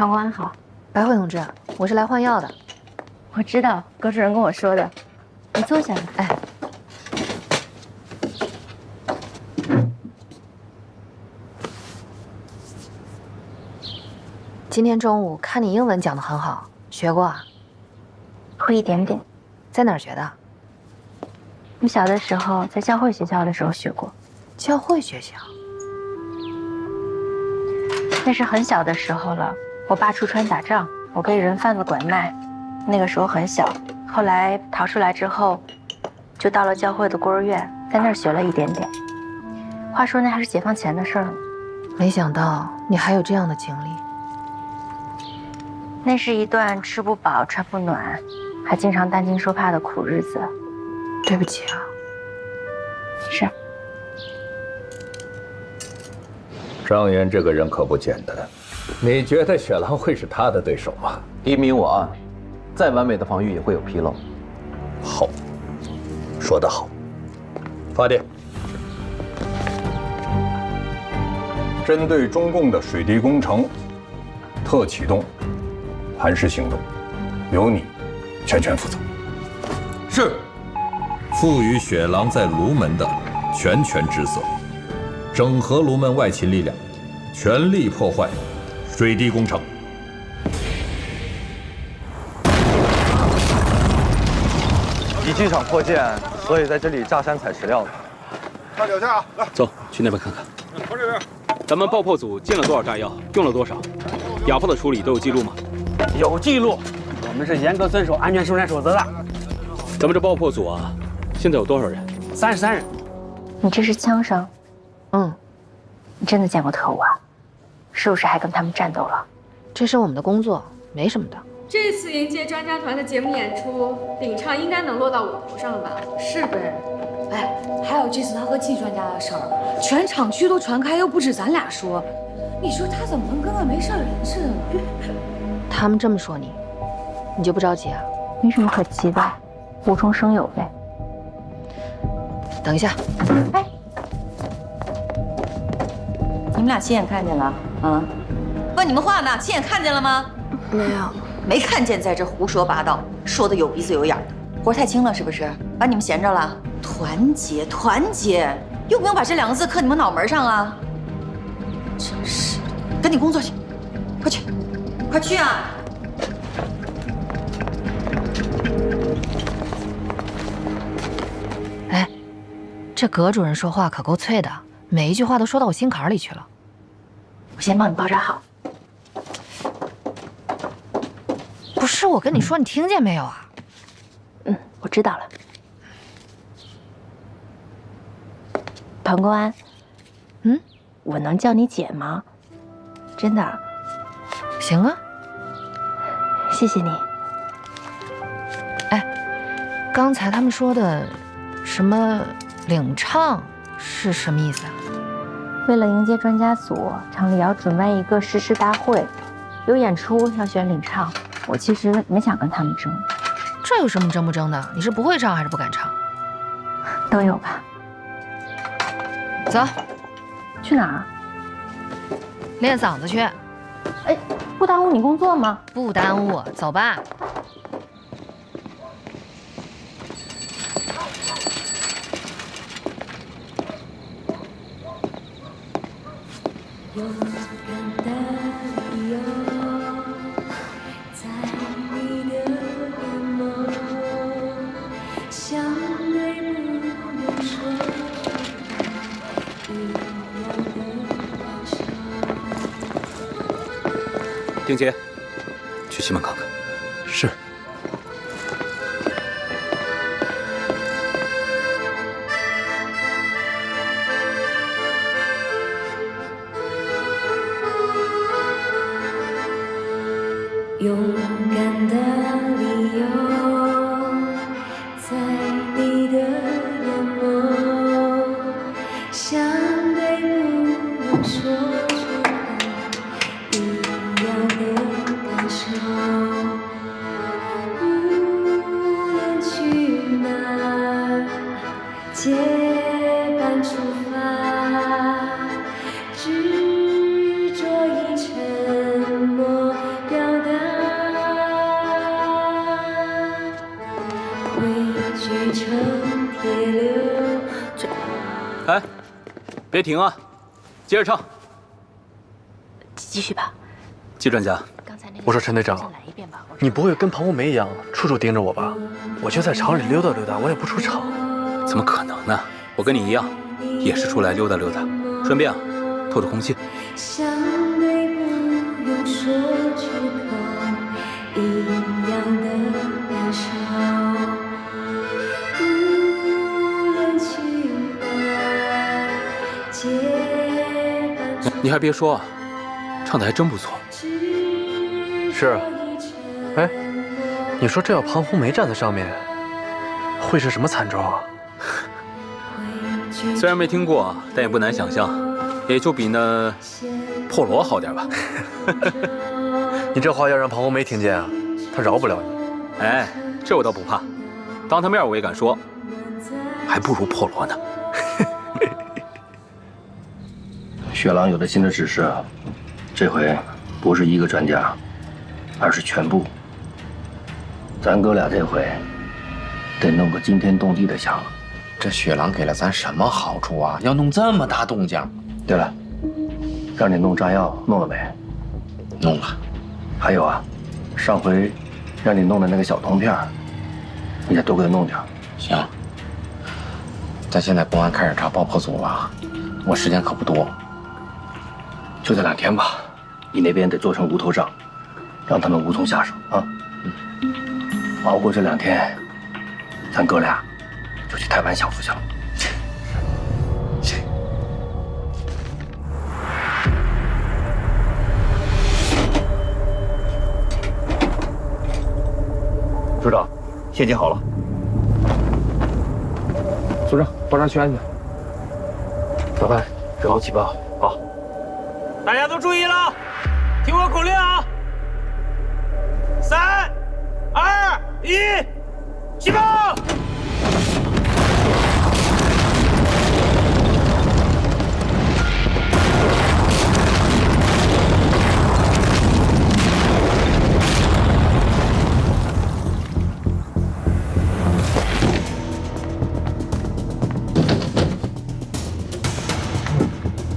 长官好，白慧同志，我是来换药的。我知道，葛主任跟我说的。你坐下来。哎，今天中午看你英文讲得很好，学过啊？会一点点。在哪儿学的？我小的时候在教会学校的时候学过。教会学校？那是很小的时候了。我爸出川打仗，我被人贩子拐卖，那个时候很小。后来逃出来之后，就到了教会的孤儿院，在那儿学了一点点。话说那还是解放前的事儿呢。没想到你还有这样的经历。那是一段吃不饱穿不暖，还经常担惊受怕的苦日子。对不起啊。是。张岩这个人可不简单，你觉得雪狼会是他的对手吗1米5啊，再完美的防御也会有纰漏。好，说得好。发电。针对中共的水滴工程，特启动磐石行动，由你全权负责。是。赋予雪狼在卢门的全权职责，整合卢门外勤力量，全力破坏水滴工程。敌机场扩建，所以在这里炸山采石料的。看脚下，来，走去那边看看。往这边。咱们爆破组进了多少炸药，用了多少？哑炮的处理都有记录吗？有记录，我们是严格遵守安全生产守则的。咱们这爆破组啊，现在有多少人？33人。你这是枪伤？嗯。你真的见过特务啊？是不是还跟他们战斗了？这是我们的工作，没什么的。这次迎接专家团的节目演出，领唱应该能落到我头上了吧？是呗。哎，还有这次他和季专家的事儿，全厂区都传开，又不止咱俩说，你说他怎么能跟个没事人似的呢？他们这么说你，你就不着急啊？没什么可急的，无中生有呗。等一下。哎，你们俩亲眼看见了？啊？问你们话呢，亲眼看见了吗？没有。没看见，在这胡说八道，说的有鼻子有眼的，活太轻了是不是？把你们闲着了？团结，团结，用不用把这2个字刻你们脑门上啊？真是，赶紧工作去，快去，快去啊！哎，这葛主任说话可够脆的，每一句话都说到我心坎里去了。我先帮你包扎好。不是我跟你说，你听见没有啊？嗯，我知道了。彭公安，我能叫你姐吗？真的。行啊。谢谢你。哎，刚才他们说的什么领唱是什么意思啊？为了迎接专家组，厂里要准备一个誓师大会，有演出要选领唱。我其实没想跟他们争。这有什么争不争的？你是不会唱还是不敢唱？都有吧。走。去哪儿？练嗓子去。哎，不耽误你工作吗？不耽误，走吧。勇敢的理由，在你的眼眸，相对不能说一样的感受。丁杰，去西门看看。是。勇敢的理由，在你的眼眸，相对不用说出口，一样的感受。无论去哪儿，结伴出发，执着以沉默表达，汇聚成铁流。哎，别停啊，接着唱。继续吧。季专家，刚才那个我说陈队长再来一遍吧。你不会跟庞红梅一样，处处盯着我吧？我就在厂里溜达溜达，我也不出场。怎么可能呢？我跟你一样，也是出来溜达溜达，顺便透透空气。相对不用说出口，一样的感受。无论去哪，结伴你还别说，唱的还真不错。是，哎，你说这要庞红梅站在上面，会是什么惨状啊？虽然没听过，但也不难想象，也就比那破锣好点吧。你这话要让庞红梅听见啊，她饶不了你。哎，这我倒不怕，当她面我也敢说，还不如破锣呢。雪狼有了新的指示，这回不是一个专家，而是全部。咱哥俩这回得弄个惊天动地的响了。这雪狼给了咱什么好处啊？要弄这么大动静？对了，让你弄炸药弄了没？弄了。还有啊，上回让你弄的那个小铜片，你得多给他弄点。行。咱现在公安开始查爆破组了，我时间可不多。就这2天吧，你那边得做成无头账，让他们无从下手啊。熬过这2天，咱哥俩就去台湾享福去了。组长，现金好了。组长，保障区安全。老范，准好起爆。好。大家都注意了，听我口令啊！3、2、1，起爆！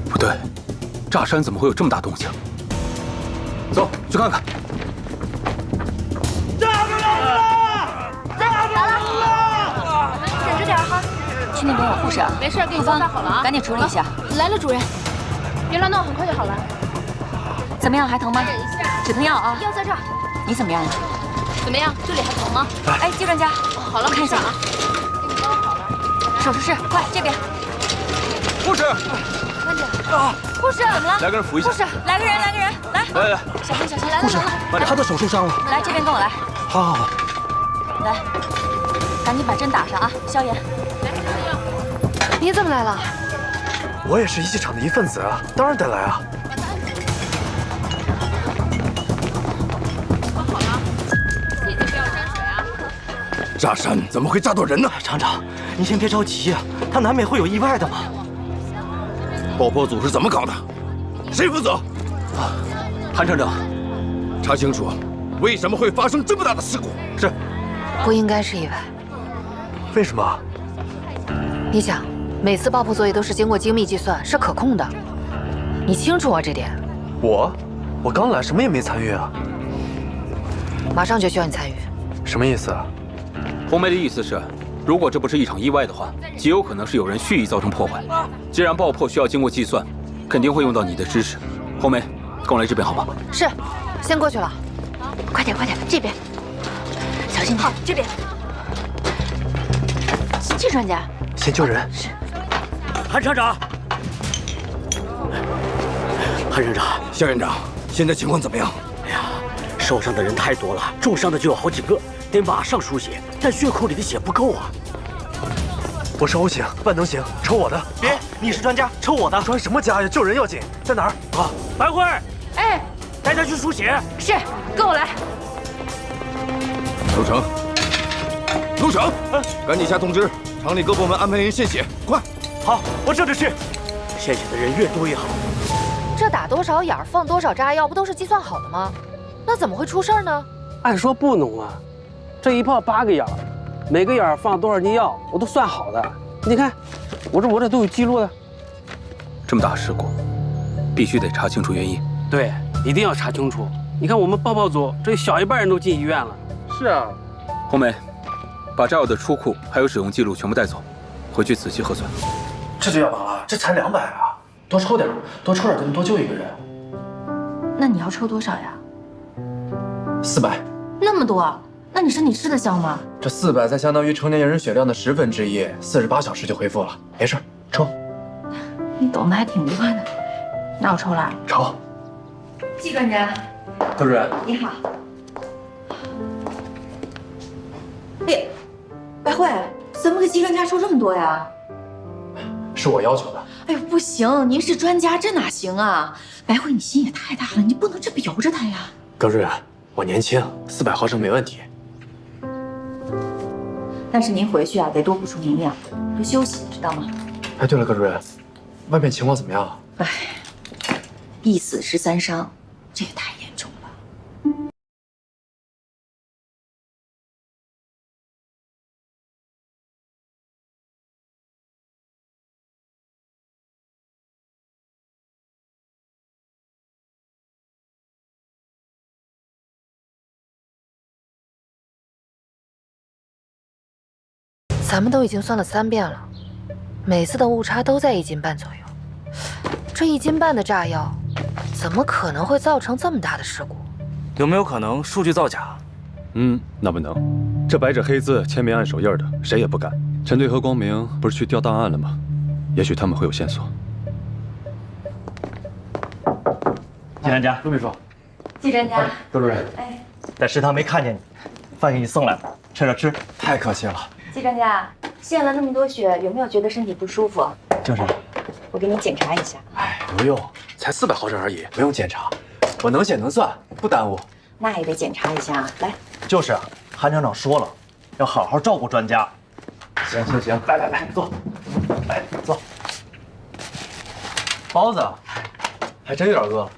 不对，炸山怎么会有这么大动静？走，去看看。炸住了！炸住了！忍着点哈，去那边有护士啊。没事，给你包扎好了啊，赶紧处理一下。来了，主任，别乱动，很快就好了。怎么样，还疼吗？忍一下，止疼药啊。药在这儿。你怎么样？怎么样？这里还疼吗？哎，季专家，好了，我看一下啊。给你包好了。手术室，快这边。护士，慢点。护士，怎么了？来个人扶一下。护士，来个人，来。来，小心，来了。护士，慢点，他的手受伤了。来这边跟我来。好。来，赶紧把针打上啊，消炎。你怎么来了？我也是一技厂的一份子啊，当然得来啊。包好了，自己不要沾水啊。炸山怎么会炸到人呢？厂长，您先别着急啊，他难免会有意外的嘛。爆破组是怎么搞的？谁负责？韩厂长，查清楚，为什么会发生这么大的事故？是。不应该是意外。为什么？你想，每次爆破作业都是经过精密计算，是可控的。你清楚啊这点？我刚来，什么也没参与啊。马上就需要你参与。什么意思啊？红梅的意思是，如果这不是一场意外的话，极有可能是有人蓄意造成破坏。既然爆破需要经过计算，肯定会用到你的知识。红梅，跟我来这边好吗？是，先过去了。快点，这边，小心点。好，这边。季专家，先救人。是。韩厂长，韩院长，肖院长，现在情况怎么样？哎呀，受伤的人太多了，重伤的就有好几个，得马上输血，但血库里的血不够啊。我是 O 型，万能型，抽我的。别，你是专家，抽我的。专什么家呀？救人要紧，在哪儿？啊，白慧，哎，带他去输血。是，跟我来。陆成，陆成，赶紧下通知，厂里各部门安排人献血，快！好，我这就去。献血的人越多越好。这打多少眼儿放多少炸药，不都是计算好的吗？那怎么会出事儿呢？按说不能啊，这一炮8个眼儿，每个眼儿放多少斤药，我都算好的。你看，我这都有记录的。这么大事故，必须得查清楚原因。对，一定要查清楚。你看我们爆组，这小一半人都进医院了。是啊。红梅，把炸药的出库还有使用记录全部带走，回去仔细核算。这就要完了，这才200啊！多抽点就能多救一个人。那你要抽多少呀400。那么多？那你身体吃得消吗？这400才相当于成年人血量的1/10， 48小时就恢复了。没事，抽。你懂得还挺厉害的。那我抽了。抽。季专家，高主任，你好。哎，白慧，怎么给季专家抽这么多呀？是我要求的。哎呦，不行，您是专家，这哪行啊？白慧，你心也太大了，你不能这么由着他呀。高主任，我年轻，400毫升没问题。但是您回去啊，得多补充营养，多休息，知道吗？哎，对了，高主任，外面情况怎么样？哎，1死13伤，这也太严重了。咱们都已经算了3遍了，每次的误差都在1斤半左右。这1斤半的炸药，怎么可能会造成这么大的事故？有没有可能数据造假？那不能，这白纸黑字、签名按手印的，谁也不敢。陈队和光明不是去调档案了吗？也许他们会有线索。季专家，陆秘书，季专家，周主任，哎，在食堂没看见你，饭给你送来了，趁热吃。太客气了。季专家，献了那么多血，有没有觉得身体不舒服？就是，我给你检查一下。哎，不用，才400毫升而已，不用检查。我能写能算，不耽误。那也得检查一下。来，就是啊，韩厂长说了，要好好照顾专家。行，来，坐，来坐。包子，还真有点饿了。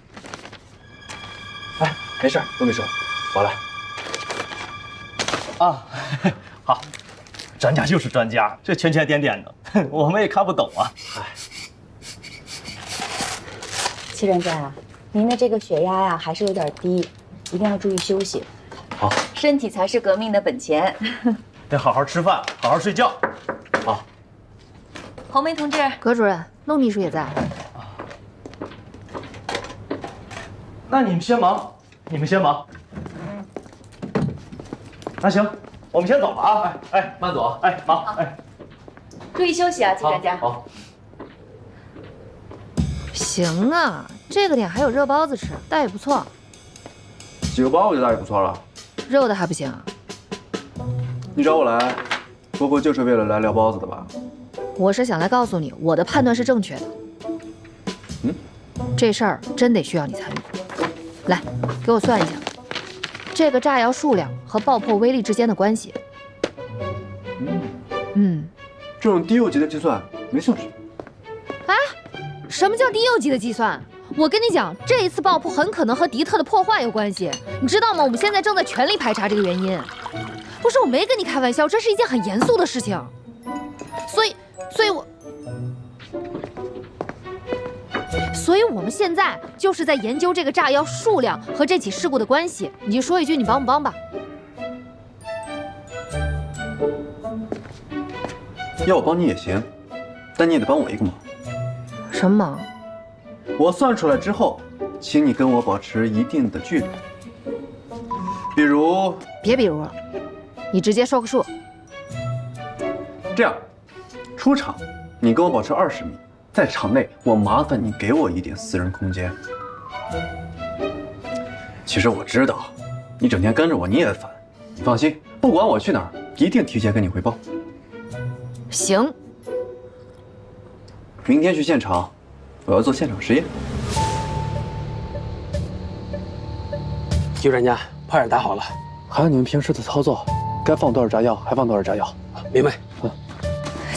哎，没事，陆秘书，我来。啊，好，专家就是专家，这圈圈点点的，我们也看不懂啊。季专家，您的这个血压呀还是有点低，一定要注意休息。好，身体才是革命的本钱。得好好吃饭，好好睡觉。好，红梅同志，葛主任，陆秘书也在。那你们先忙，那行，我们先走了啊！哎，慢走，哎，忙，哎，注意休息啊，季专家。好。行啊，这个点还有热包子吃，倒也不错。几个包我觉得倒也不错了。肉的还不行啊？你找我来，不会就是为了来聊包子的吧？我是想来告诉你，我的判断是正确的。这事儿真得需要你参与。来，给我算一下，这个炸药数量和爆破威力之间的关系。这种低幼级的计算没兴趣。啊？什么叫低幼级的计算？我跟你讲，这一次爆破很可能和迪特的破坏有关系，你知道吗？我们现在正在全力排查这个原因。不是，我没跟你开玩笑，这是一件很严肃的事情。所以我们现在就是在研究这个炸药数量和这起事故的关系。你就说一句，你帮不帮吧？要我帮你也行，但你也得帮我一个忙。什么忙？我算出来之后，请你跟我保持一定的距离。比如，别比如了，你直接说个数。这样，出场你跟我保持20米，在场内我麻烦你给我一点私人空间。其实我知道你整天跟着我你也烦。你放心，不管我去哪儿，一定提前跟你汇报。行。明天去现场，我要做现场实验。季专家，炮眼打好了，还有你们平时的操作，该放多少炸药还放多少炸药。明白。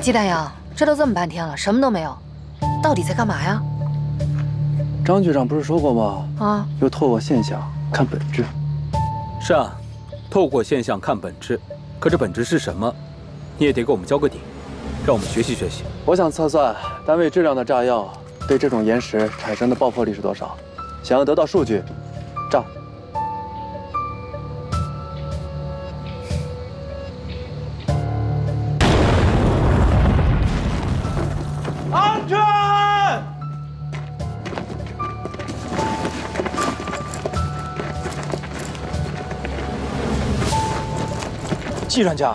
季大阳，这都这么半天了，什么都没有，到底在干嘛呀？张局长不是说过吗？啊，要透过现象看本质。是啊，透过现象看本质，可这本质是什么，你也得给我们交个底，让我们学习学习。我想测算单位质量的炸药对这种岩石产生的爆破力是多少，想要得到数据，炸。安全！季专家，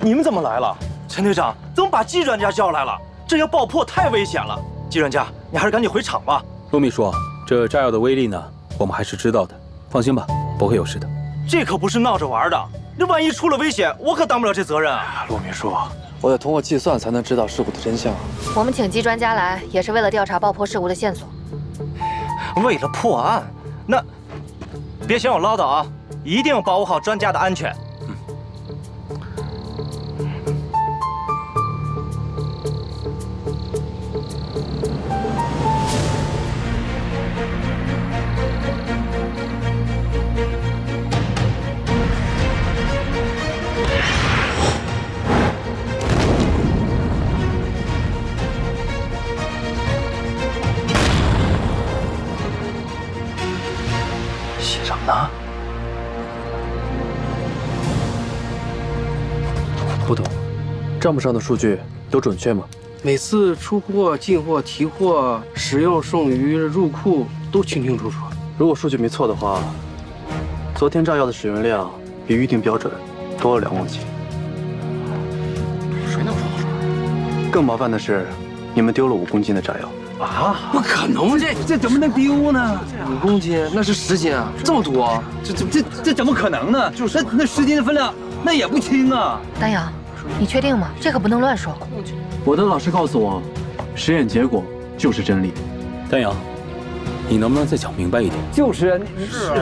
你们怎么来了？陈队长怎么把季专家叫来了？这要爆破太危险了。季专家，你还是赶紧回厂吧。陆秘书，这炸药的威力呢，我们还是知道的，放心吧，不会有事的。这可不是闹着玩的，这万一出了危险，我可担不了这责任啊。陆秘书，我得通过计算才能知道事故的真相。我们请季专家来，也是为了调查爆破事故的线索。为了破案，那别嫌我唠叨啊，一定保护好专家的安全。写什么呢？不懂，账目上的数据都准确吗？每次出货、进货、提货、使用剩余入库都清清楚楚。如果数据没错的话，昨天炸药的使用量比预定标准多了2公斤。谁能说好说？更麻烦的是，你们丢了5公斤的炸药。啊，不可能！这怎么能丢呢？5公斤，那是10斤啊，这么多，这怎么可能呢？就是那10斤的分量，那也不轻啊。丹阳，你确定吗？这可不能乱说。我的老师告诉我，实验结果就是真理。丹阳，你能不能再讲明白一点？就是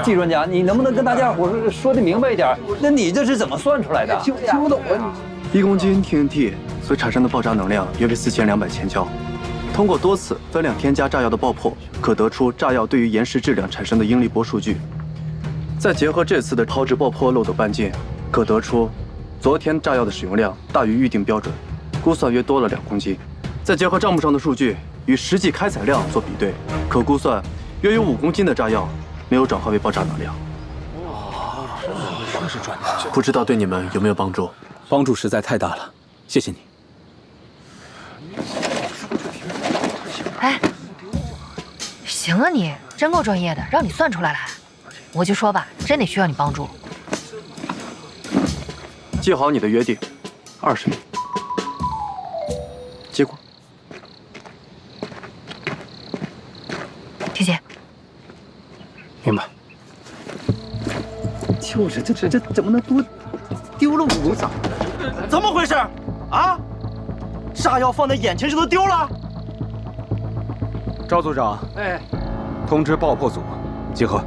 季专家，你能不能跟大家伙说的明白一点？那你这是怎么算出来的？听不懂啊！1公斤 TNT 所产生的爆炸能量约为4200千焦。通过多次分量添加炸药的爆破，可得出炸药对于岩石质量产生的应力波数据。再结合这次的抛掷爆破漏斗半径，可得出昨天炸药的使用量大于预定标准，估算约多了2公斤。再结合账目上的数据与实际开采量做比对，可估算约有5公斤的炸药没有转化为爆炸能量。哇，这是专家，不知道对你们有没有帮助？帮助实在太大了，谢谢你。哎，行啊，你真够专业的，让你算出来了。我就说吧，真得需要你帮助。记好你的约定，20米。接过。谢谢。明白。就是这怎么能多丢了5咋？怎么回事？啊？炸药放在眼前就都丢了？赵组长，哎，通知爆破组集合。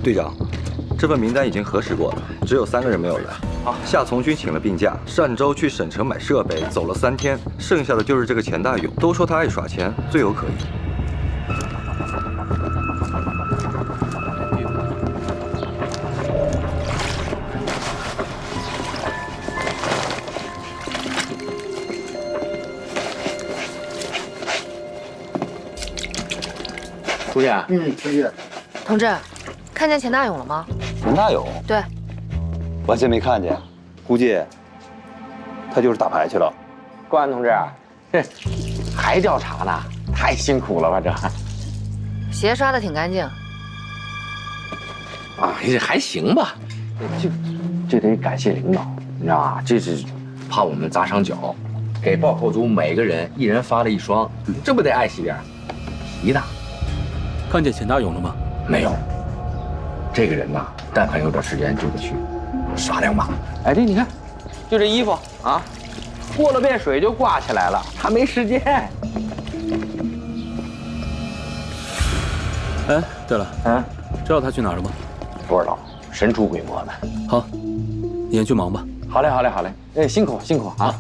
队长，这份名单已经核实过了，只有3个人没有来。好，夏从军请了病假，单周去省城买设备，走了3天，剩下的就是这个钱大勇。都说他爱耍钱，罪有可依。书记，书记，同志，看见钱大勇了吗？钱大勇？对，完全没看见，估计他就是打牌去了。公安同志，这还调查呢，太辛苦了吧这？鞋刷的挺干净。啊，这还行吧，这得感谢领导，你知道吧？这是怕我们砸伤脚，给爆破组每个人一人发了1双，这不得爱惜点？皮的。看见钱大勇了吗？没有。这个人呐，但凡有点时间就得去耍2把。哎，这你看，就这衣服啊，过了遍水就挂起来了，他没时间。哎，对了，知道他去哪儿了吗？不知道，神出鬼没的。好，你先去忙吧。好嘞，好嘞，好嘞。哎，辛苦辛苦啊！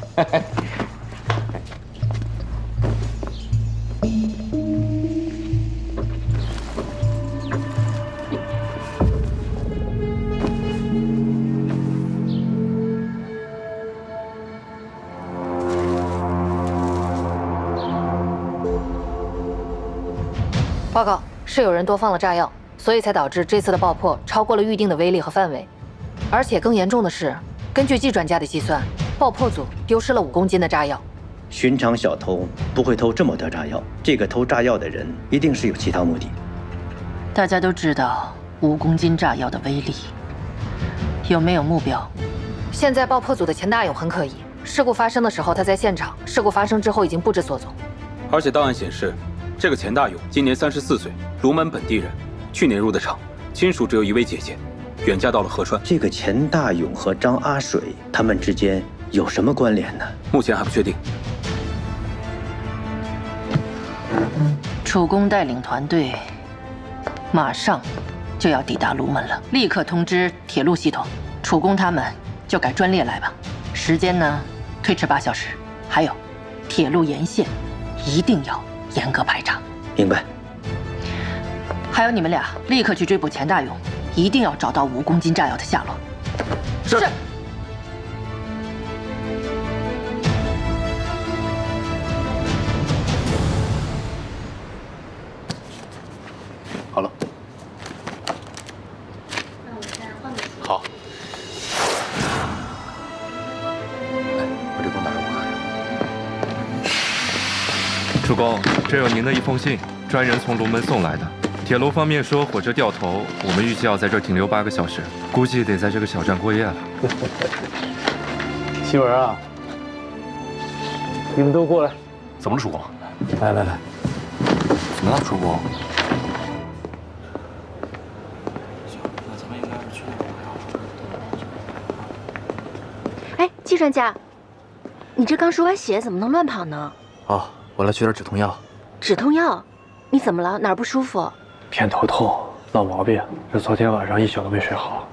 报告是有人多放了炸药，所以才导致这次的爆破超过了预定的威力和范围。而且更严重的是，根据季专家的计算，爆破组丢失了5公斤的炸药。寻常小偷不会偷这么多炸药，这个偷炸药的人一定是有其他目的。大家都知道5公斤炸药的威力，有没有目标？现在爆破组的钱大勇很可疑，事故发生的时候他在现场，事故发生之后已经不知所踪。而且档案显示，这个钱大勇今年34岁，卢门本地人，去年入的厂，亲属只有1位姐姐，远嫁到了合川。这个钱大勇和张阿水他们之间有什么关联呢？目前还不确定。楚公带领团队，马上就要抵达卢门了，立刻通知铁路系统，楚公他们就改专列来吧。时间呢，推迟8小时。还有，铁路沿线一定要严格排查。明白。还有你们俩立刻去追捕钱大勇，一定要找到5公斤炸药的下落。是。好了。好。把这给我拿着我看。主公，这有您的一封信，专人从卢门送来的。铁路方面说火车掉头，我们预计要在这儿停留8个小时，估计得在这个小站过夜了。希文啊，你们都过来。怎么了，主公？来来来，怎么了，主公？哎，季专家，你这刚输完血，怎么能乱跑呢？哦，我来取点止痛药。止痛药？你怎么了？哪儿不舒服？偏头痛，老毛病，这昨天晚上一宿都没睡好。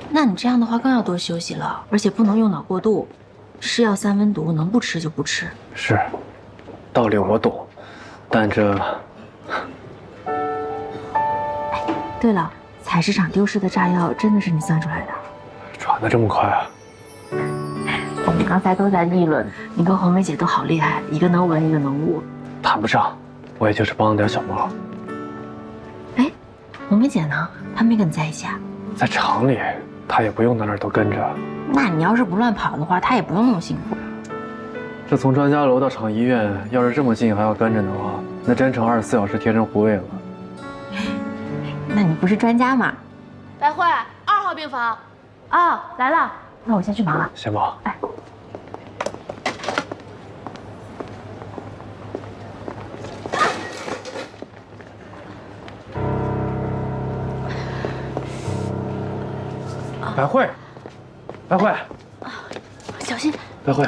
那你这样的话更要多休息了，而且不能用脑过度。是药3温毒，能不吃就不吃。是，道理我懂，但这……对了，采石场丢失的炸药真的是你算出来的？传得这么快啊？我们刚才都在议论，你跟红梅姐都好厉害，一个能文，一个能武。谈不上，我也就是帮了点小忙。哎，红梅姐呢？她没跟你在一起啊？在厂里，她也不用在那儿都跟着。那你要是不乱跑的话，她也不用那么辛苦。这从专家楼到厂医院，要是这么近还要跟着的话，那真成24小时贴身护卫了。那你不是专家吗？白慧，2号病房。哦，来了。那我先去忙了。先忙。哎。白慧，白慧，小心！白慧，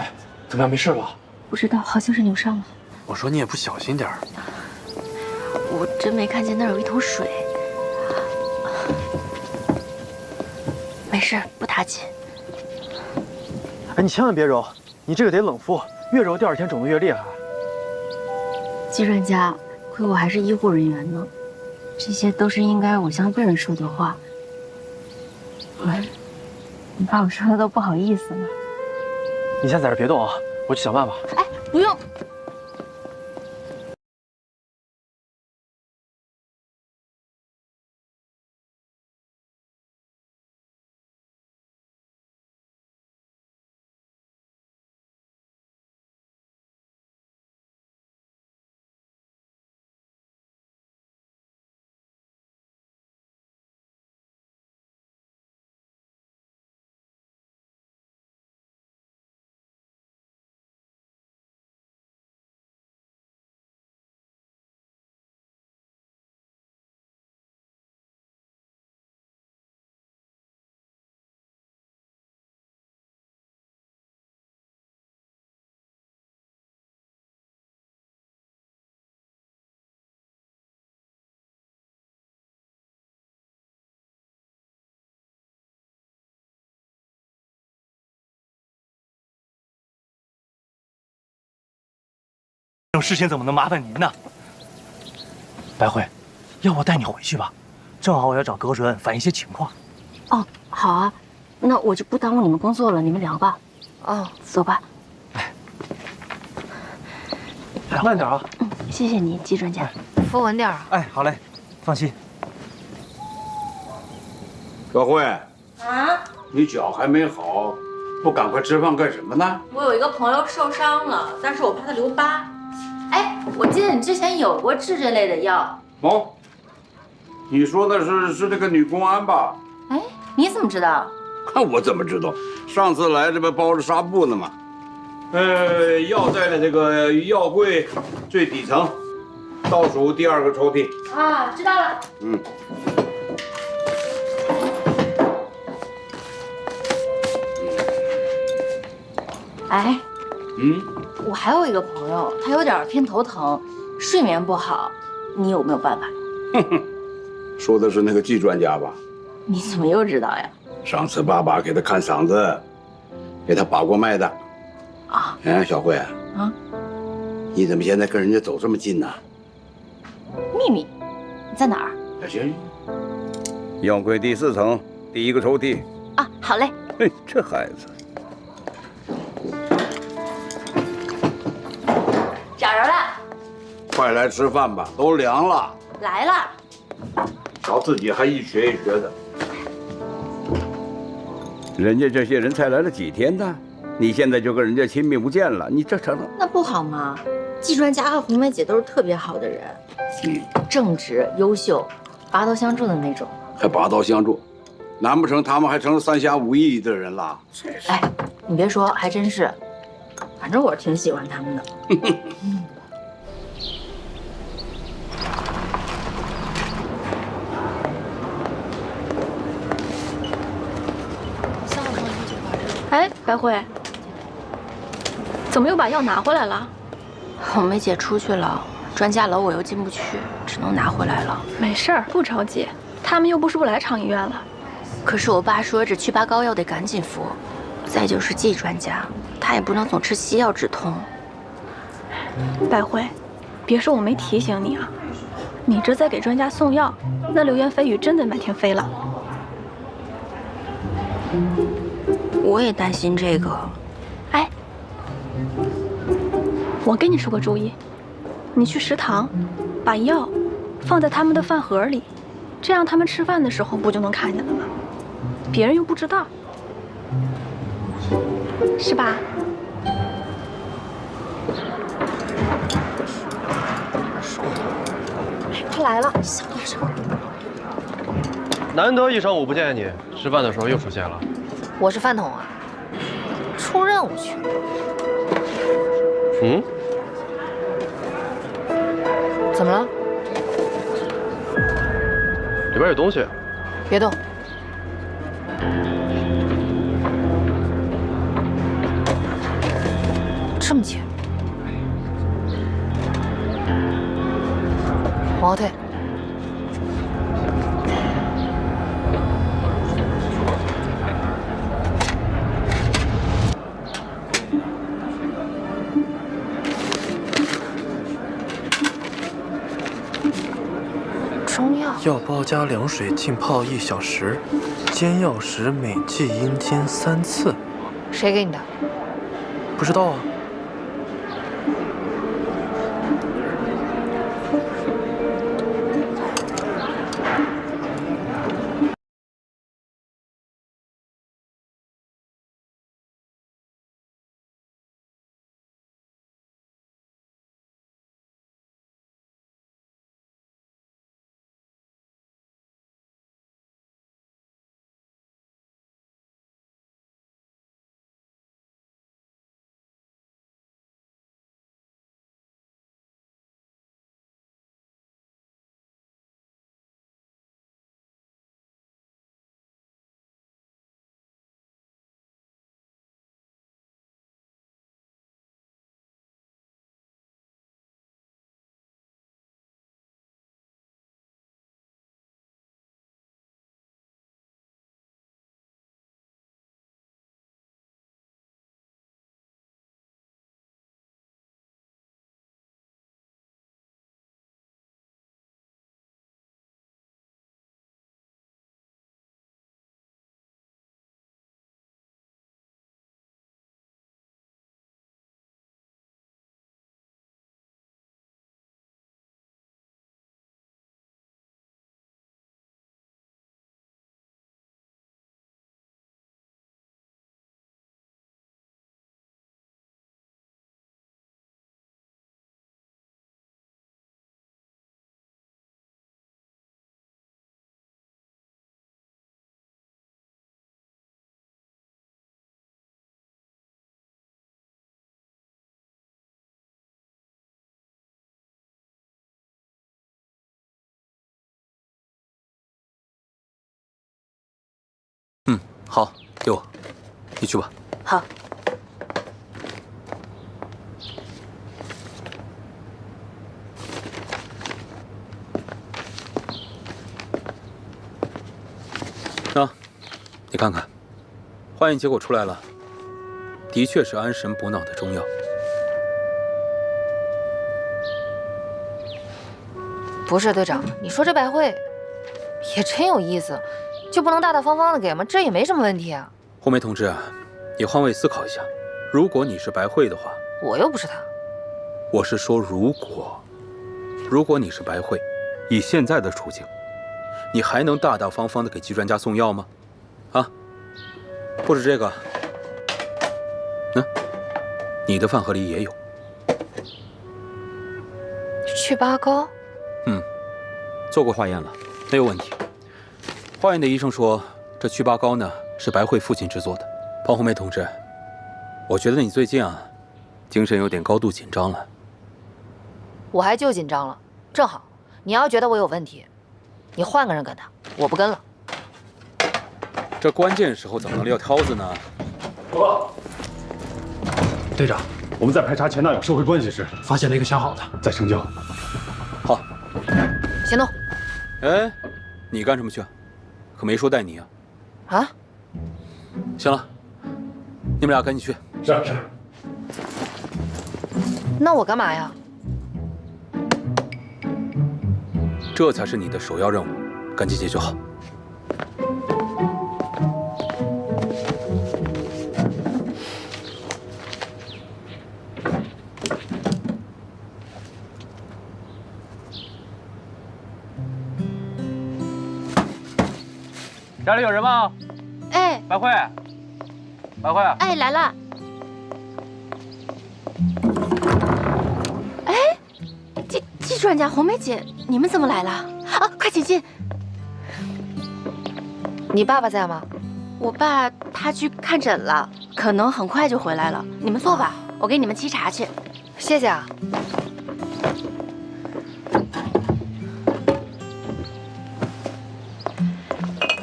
怎么样？没事吧？不知道，好像是扭伤了。我说你也不小心点儿。我真没看见那儿有一桶水。没事，不打紧。哎，你千万别揉，你这个得冷敷，越揉第2天肿得越厉害。季专家，亏我还是医护人员呢，这些都是应该我向病人说的话。你把我说的都不好意思了。你先在这别动啊，我去想办法。哎，不用。种事情怎么能麻烦您呢？白慧，要不带你回去吧，正好我要找葛主任反映一些情况。哦，好啊，那我就不耽误你们工作了，你们聊吧。哦，走吧。哎，慢点啊。嗯，谢谢你，季专家。扶稳点啊。哎，好嘞，放心。小慧，啊，你脚还没好，不赶快吃饭干什么呢？我有一个朋友受伤了，但是我怕他留疤。哎，我记得你之前有过治这类的药。哦，你说的是这个女公安吧？哎，你怎么知道？看我怎么知道？上次来这不包着纱布呢吗？药在了这个药柜最底层，倒数第2个抽屉。啊，知道了。嗯。哎，我还有一个朋友，他有点偏头疼，睡眠不好，你有没有办法？哼哼，说的是那个季专家吧？你怎么又知道呀？上次爸爸给他看嗓子，给他把过脉的。啊，哎，小慧，啊，你怎么现在跟人家走这么近呢？秘密，你在哪儿？行，药柜第4层第1个抽屉。啊，好嘞。嘿，这孩子。找着了，快来吃饭吧，都凉了。来了。瞧自己还一学一学的。人家这些人才来了几天呢，你现在就跟人家亲密无间了，你这成了？那不好吗？季专家和红梅姐都是特别好的人，正直、优秀，拔刀相助的那种。还拔刀相助，难不成他们还成了3侠5义的人了？哎，你别说，还真是。反正我是挺喜欢他们的。哎，白慧，怎么又把药拿回来了？红梅姐出去了，专家楼我又进不去，只能拿回来了。没事儿，不着急，他们又不是不来厂医院了。可是我爸说这祛疤膏药得赶紧服，再就是季专家，他也不能总吃西药止痛。白慧，别说我没提醒你啊，你这在给专家送药，那流言蜚语真得满天飞了。我也担心这个。哎，我给你出个主意，你去食堂，把药放在他们的饭盒里，这样他们吃饭的时候不就能看见了吗？别人又不知道，是吧？他来了，小点声。难得一上午不见你，吃饭的时候又出现了。我是饭桶啊，出任务去。嗯？怎么了？里边有东西。别动。这么浅。往后退。中药。药包加凉水浸泡1小时，煎药时每剂应煎3次。谁给你的？不知道啊。好，给我，你去吧。好。那，你看看，化验结果出来了，的确是安神补脑的中药。不是队长，你说这白慧也真有意思，就不能大大方方的给吗？这也没什么问题啊。红梅同志，你换位思考一下，如果你是白慧的话，我又不是他。我是说如果你是白慧，以现在的处境，你还能大大方方的给季专家送药吗？啊，不止这个，你的饭盒里也有。去疤膏？做过化验了，没有问题。化验的医生说，这祛疤膏呢是白慧父亲制作的。庞红梅同志，我觉得你最近精神有点高度紧张了。我还就紧张了，正好，你要觉得我有问题，你换个人跟他，我不跟了。这关键时候怎么能撂挑子呢？报告，队长，我们在排查前男友社会关系时，发现了一个相好的，在城郊。好，行动。哎，你干什么去？可没说带你啊。啊？行了，你们俩赶紧去。是。那我干嘛呀？这才是你的首要任务，赶紧解决好。家里有人吗？哎，白慧，白慧，哎，来了。哎，季专家，红梅姐，你们怎么来了？啊，快请进。你爸爸在吗？我爸他去看诊了，可能很快就回来了。你们坐吧，我给你们沏茶去。谢谢啊。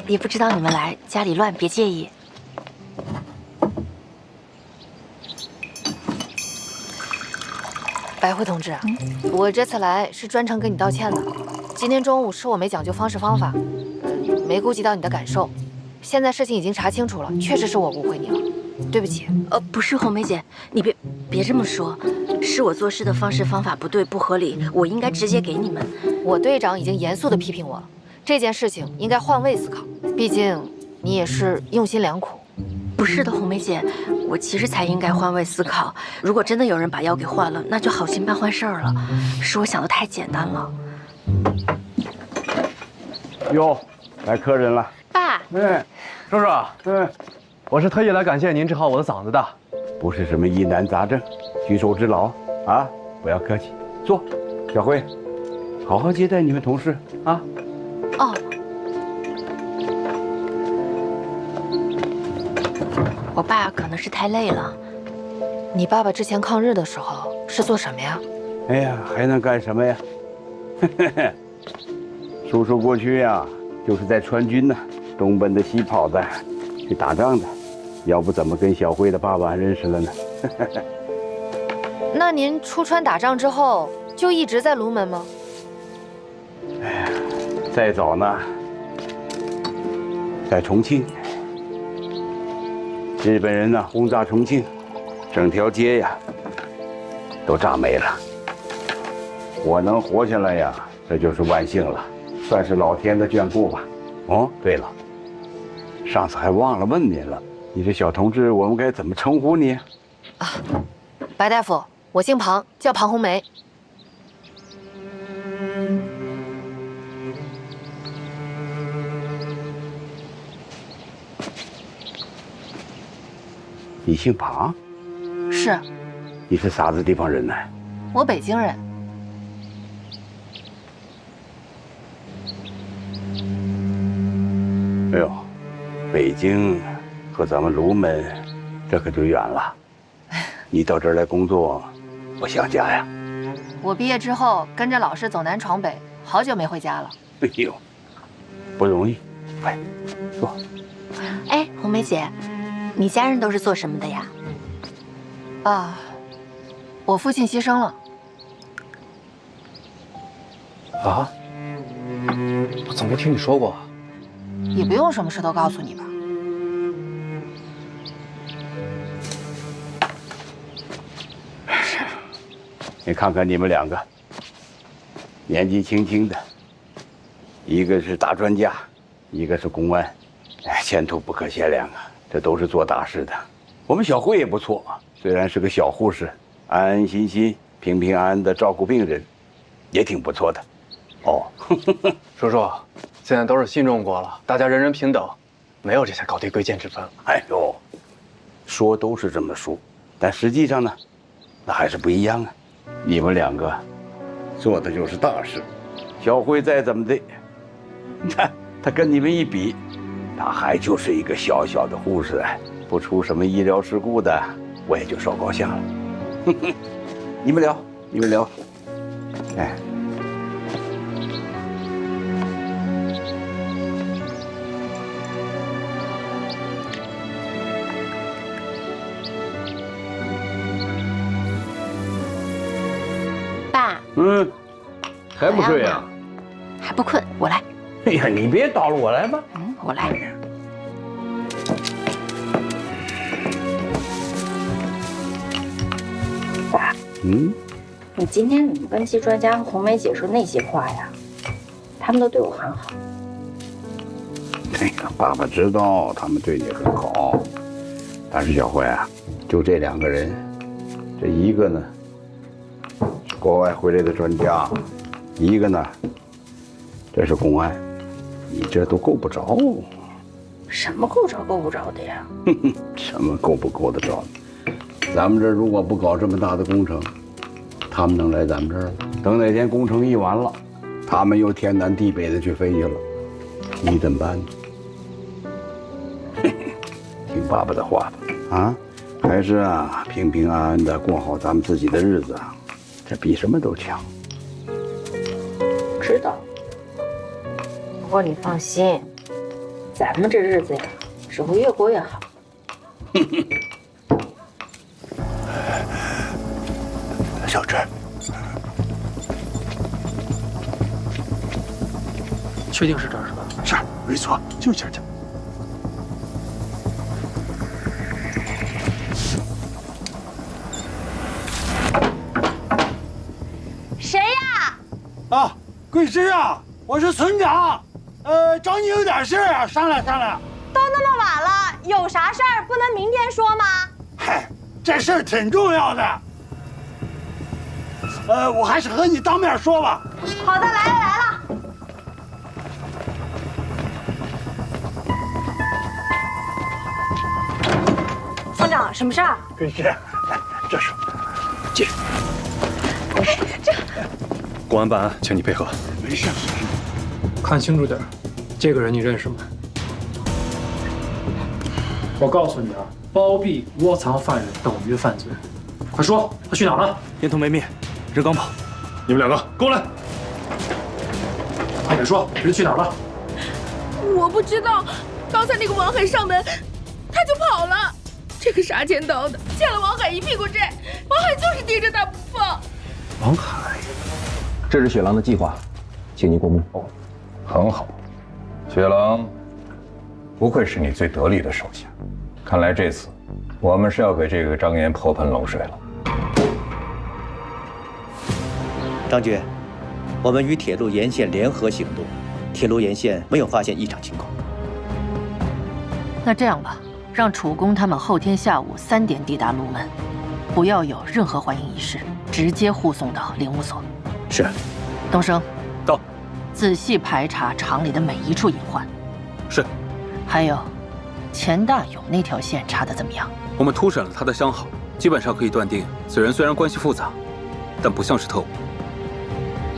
也不知道你们来，家里乱，别介意。白慧同志，我这次来是专程跟你道歉的。今天中午是我没讲究方式方法，没顾及到你的感受。现在事情已经查清楚了，确实是我误会你了，对不起。不是红梅姐，你别这么说，是我做事的方式方法不对，不合理，我应该直接给你们。我队长已经严肃地批评我了，这件事情应该换位思考，毕竟你也是用心良苦。不是的，红梅姐，我其实才应该换位思考。如果真的有人把药给换了，那就好心办坏事了。是我想的太简单了。哟，来客人了。爸。叔叔。我是特意来感谢您治好我的嗓子的。不是什么疑难杂症，举手之劳啊！不要客气，坐。小慧，好好接待你们同事啊。哦。我爸可能是太累了。你爸爸之前抗日的时候是做什么呀？哎呀，还能干什么呀？叔叔过去呀，就是在川军呢，东奔的西跑的，去打仗的，要不怎么跟小慧的爸爸认识了呢？那您出川打仗之后就一直在卢门吗？哎呀，再早呢，在重庆。日本人呢轰炸重庆，整条街呀都炸没了。我能活下来呀，这就是万幸了，算是老天的眷顾吧。哦，对了，上次还忘了问您了，你这小同志，我们该怎么称呼你？啊，白大夫，我姓庞，叫庞红梅。你姓庞？是。你是啥子地方人呢？我北京人。哎呦，北京和咱们卢门，这可就远了。你到这儿来工作，不想家呀？我毕业之后跟着老师走南闯北，好久没回家了。哎呦，不容易。快坐。哎，红梅姐，你家人都是做什么的呀？啊，我父亲牺牲了。啊？我怎么没听你说过？也不用什么事都告诉你吧。你看看你们两个，年纪轻轻的，一个是大专家，一个是公安，哎，前途不可限量啊！这都是做大事的。我们小慧也不错，虽然是个小护士，安安心心、平平安安的照顾病人，也挺不错的。哦，叔叔，现在都是新中国了，大家人人平等，没有这些高低贵贱之分了。哎呦，说都是这么说，但实际上呢，那还是不一样啊。你们两个做的就是大事，小慧再怎么的，你看她跟你们一比，她还就是一个小小的护士，不出什么医疗事故的，我也就烧高兴了。你们聊，你们聊，哎。嗯，还不睡呀？还不困，我来。哎呀，你别叨了，我来吧。嗯，我来。爸，你今天怎么跟季专家和红梅姐说那些话呀？他们都对我很好。哎呀，爸爸知道他们对你很好，但是小慧啊，就这两个人，这一个呢，国外回来的专家，一个呢，这是公安，你这都够不着。什么够着够不着的呀？什么够不够得着？咱们这如果不搞这么大的工程，他们能来咱们这儿吗？等哪天工程一完了，他们又天南地北的去飞去了，你怎么办呢？听爸爸的话吧，啊，还是啊，平平安安的过好咱们自己的日子啊。这比什么都强。知道。不过你放心，咱们这日子呀，只会越过越好。小志，确定是这儿是吧？是，没错，就是这儿。谁呀？啊，贵师啊，我是村长，找你有点事儿啊，商量商量。都那么晚了，有啥事儿不能明天说吗？嗨，这事儿挺重要的。我还是和你当面说吧。好的，来了。村长，什么事儿？贵师，来，这是，进。公安办案，请你配合。没事。看清楚点，这个人你认识吗？我告诉你啊，包庇、窝藏犯人等于犯罪。快说，他去哪儿了？烟头没灭，人刚跑。你们两个跟我来。快点说，人去哪儿了？我不知道，刚才那个王海上门，他就跑了。这个杀千刀的欠了王海一屁股债，王海就是盯着他不放。王海，这是雪狼的计划，请你过目。哦，很好，雪狼，不愧是你最得力的手下。看来这次，我们是要给这个张岩泼盆冷水了。张局，我们与铁路沿线联合行动，铁路沿线没有发现异常情况。那这样吧，让楚公他们后天下午3点抵达卢门，不要有任何欢迎仪式，直接护送到灵务所。是。东升，到。仔细排查厂里的每一处隐患。是。还有，钱大勇那条线查得怎么样？我们突审了他的相好，基本上可以断定，此人虽然关系复杂，但不像是特务。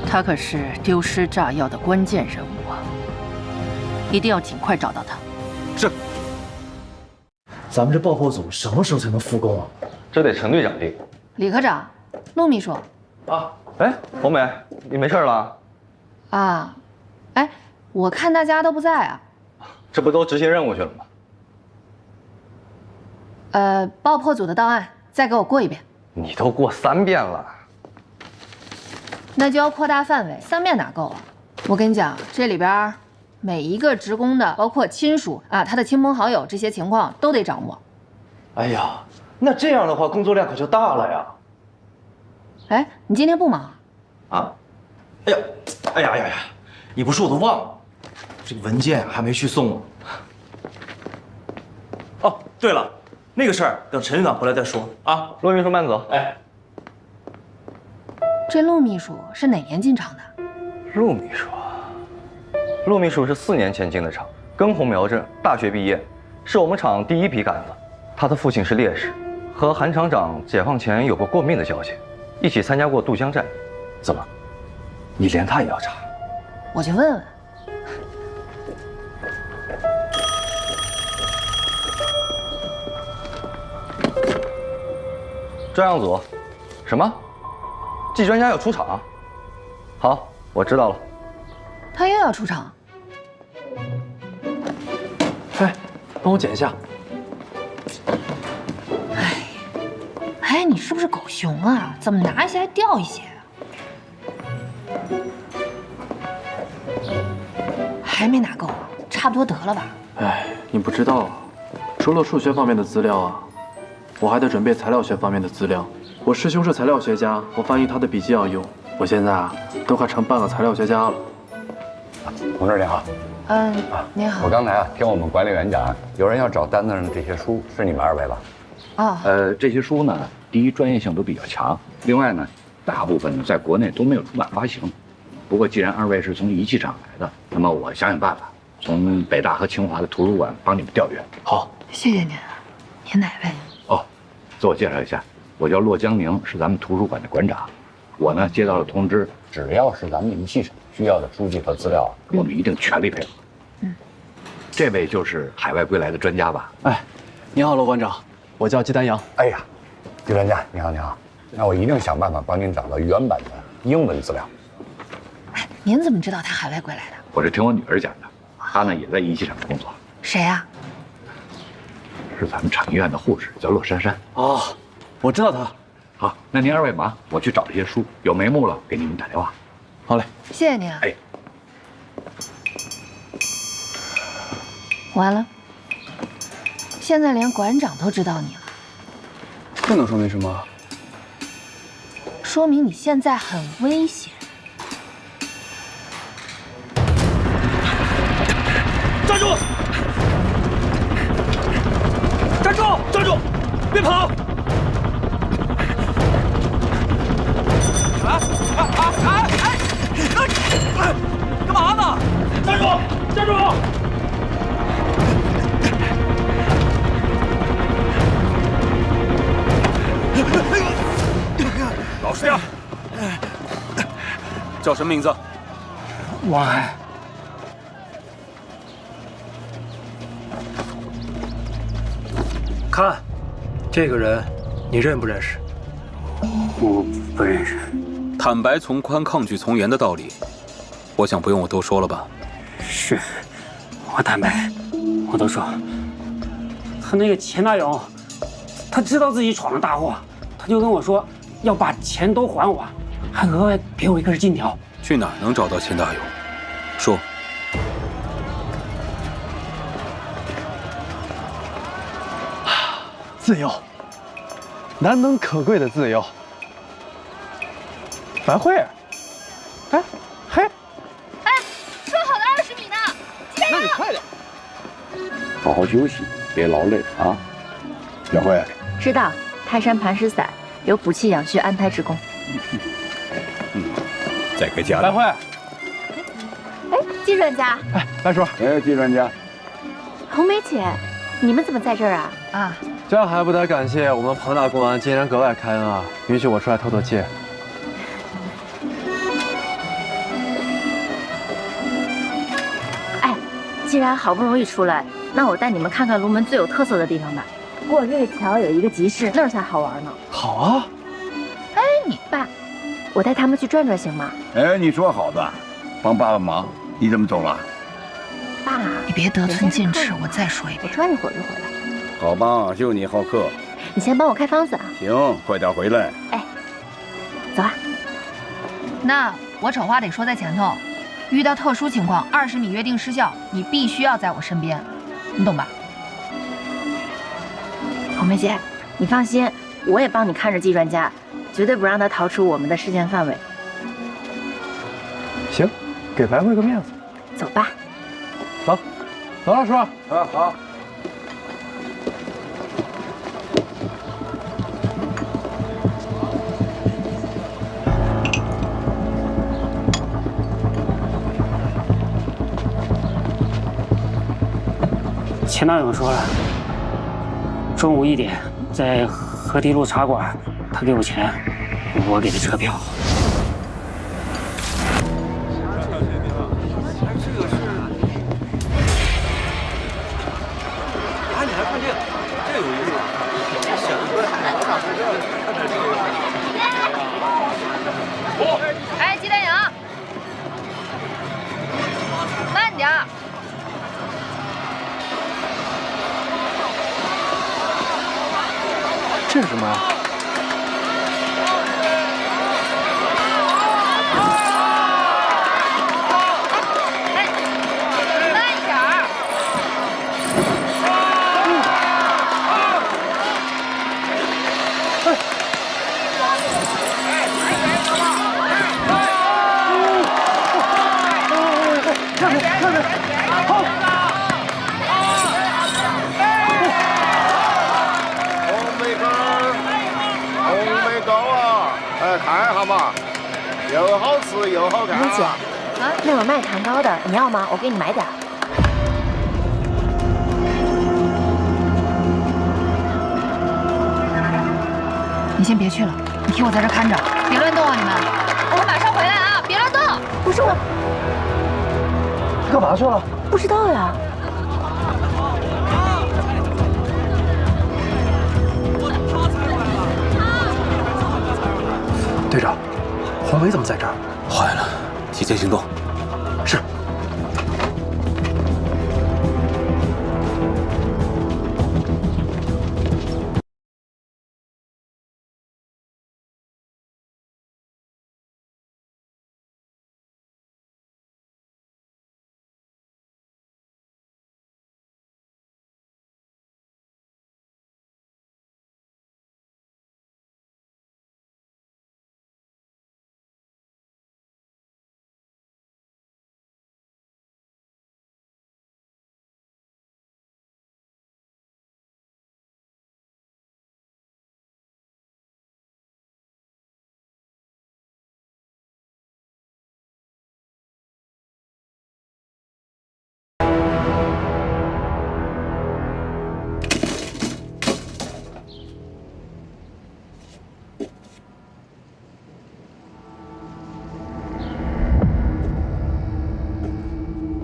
他可是丢失炸药的关键人物啊！一定要尽快找到他。是。咱们这爆破组什么时候才能复工啊？这得陈队长定。李科长，陆秘书。啊，哎，红梅，你没事了？啊，哎，我看大家都不在啊。这不都执行任务去了吗？爆破组的档案再给我过一遍。你都过3遍了，那就要扩大范围，3遍哪够啊？我跟你讲，这里边每一个职工的，包括亲属啊，他的亲朋好友这些情况都得掌握。哎呀，那这样的话工作量可就大了呀。哎，你今天不忙啊？哎呀！你不说我都忘了，这个文件还没去送呢。哦，对了，那个事儿等陈院长回来再说啊。陆秘书慢走。哎，这陆秘书是哪年进厂的？陆秘书是4年前进的厂，根红苗正，大学毕业，是我们厂第1批干子。他的父亲是烈士，和韩厂长解放前有过过命的交情，一起参加过渡江战役。怎么，你连他也要查？我去问问。专项组，什么？季专家要出场？好，我知道了。他又要出场？哎，帮我捡一下。哎，你是不是狗熊啊？怎么拿一些还掉一些啊？还没拿够啊？差不多得了吧？哎，你不知道啊，除了数学方面的资料啊，我还得准备材料学方面的资料。我师兄是材料学家，我翻译他的笔记要用。我现在啊，都快成半个材料学家了。同志您好。您好。我刚才啊听我们管理员讲，有人要找单子上的这些书，是你们2位吧？哦。这些书呢，第一专业性都比较强，另外呢，大部分呢在国内都没有出版发行。不过既然2位是从仪器厂来的，那么我想办法从北大和清华的图书馆帮你们调阅。好，谢谢您。您哪位？哦，自我介绍一下，我叫骆江宁，是咱们图书馆的馆长。我呢接到了通知，只要是咱们仪器厂需要的书籍和资料，我们一定全力配合。这位就是海外归来的专家吧？哎，你好，罗馆长，我叫季丹阳。哎呀，季专家，你好，你好。那我一定想办法帮您找到原版的英文资料。哎，您怎么知道他海外归来的？我是听我女儿讲的，她呢也在仪器厂工作。谁呀？是咱们厂医院的护士，叫骆珊珊。哦，我知道她。好，那您2位忙，我去找这些书，有眉目了给你们打电话。好嘞，谢谢您啊。哎，完了，现在连馆长都知道你了，这能说明什么？说明你现在很危险。站住！站住！站住！别跑！干嘛呢？站住！站住！老实点。叫什么名字？王海。看，这个人，你认不认识？我不认识。坦白从宽，抗拒从严的道理，我想不用我多说了吧？是，我坦白，我都说。他那个钱大勇，他知道自己闯了大祸，他就跟我说要把钱都还我，还额外给我一根金条。去哪儿能找到钱大勇？说。自由，难能可贵的自由。白慧，哎，嘿，哎，说好的20米呢？加油！那你快点，好好休息，别劳累啊。小慧，知道，泰山磐石散有补气养血、安胎之功。再给加。白慧，哎，季专家，哎，白叔，哎，季专家，红梅姐，你们怎么在这儿啊？啊，这还不得感谢我们庞大公安今天格外开恩啊，允许我出来透透气。既然好不容易出来，那我带你们看看龙门最有特色的地方吧。过这个桥有一个集市，那儿才好玩呢。好啊。哎，你爸，我带他们去转转行吗？哎，你说好的，帮爸爸忙。你怎么走了？爸，你别得寸进尺，我再说一遍。我转一会儿就回来。好吧，就你好客。你先帮我开方子啊。行，快点回来。哎，走啊。那我丑话得说在前头，遇到特殊情况，20米约定失效，你必须要在我身边，你懂吧？红梅姐，你放心，我也帮你看着季专家，绝对不让他逃出我们的视线范围。行，给白慧个面子。走吧。走，走，老叔。啊，好。钱大勇说了，中午1点在河堤路茶馆，他给我钱，我给他车票。啊，你还看这个？这有意思啊！哎，鸡蛋羊，慢点儿。这是什么呀？看哈嘛，又好吃又好看。红姐，那有卖糖糕的，你要吗？我给你买点。你先别去了，你替我在这看着，别乱动啊你们！我马上回来啊，别乱动！不是我，干嘛去了？不知道呀。队长，红梅怎么在这儿？坏了，提前行动。是。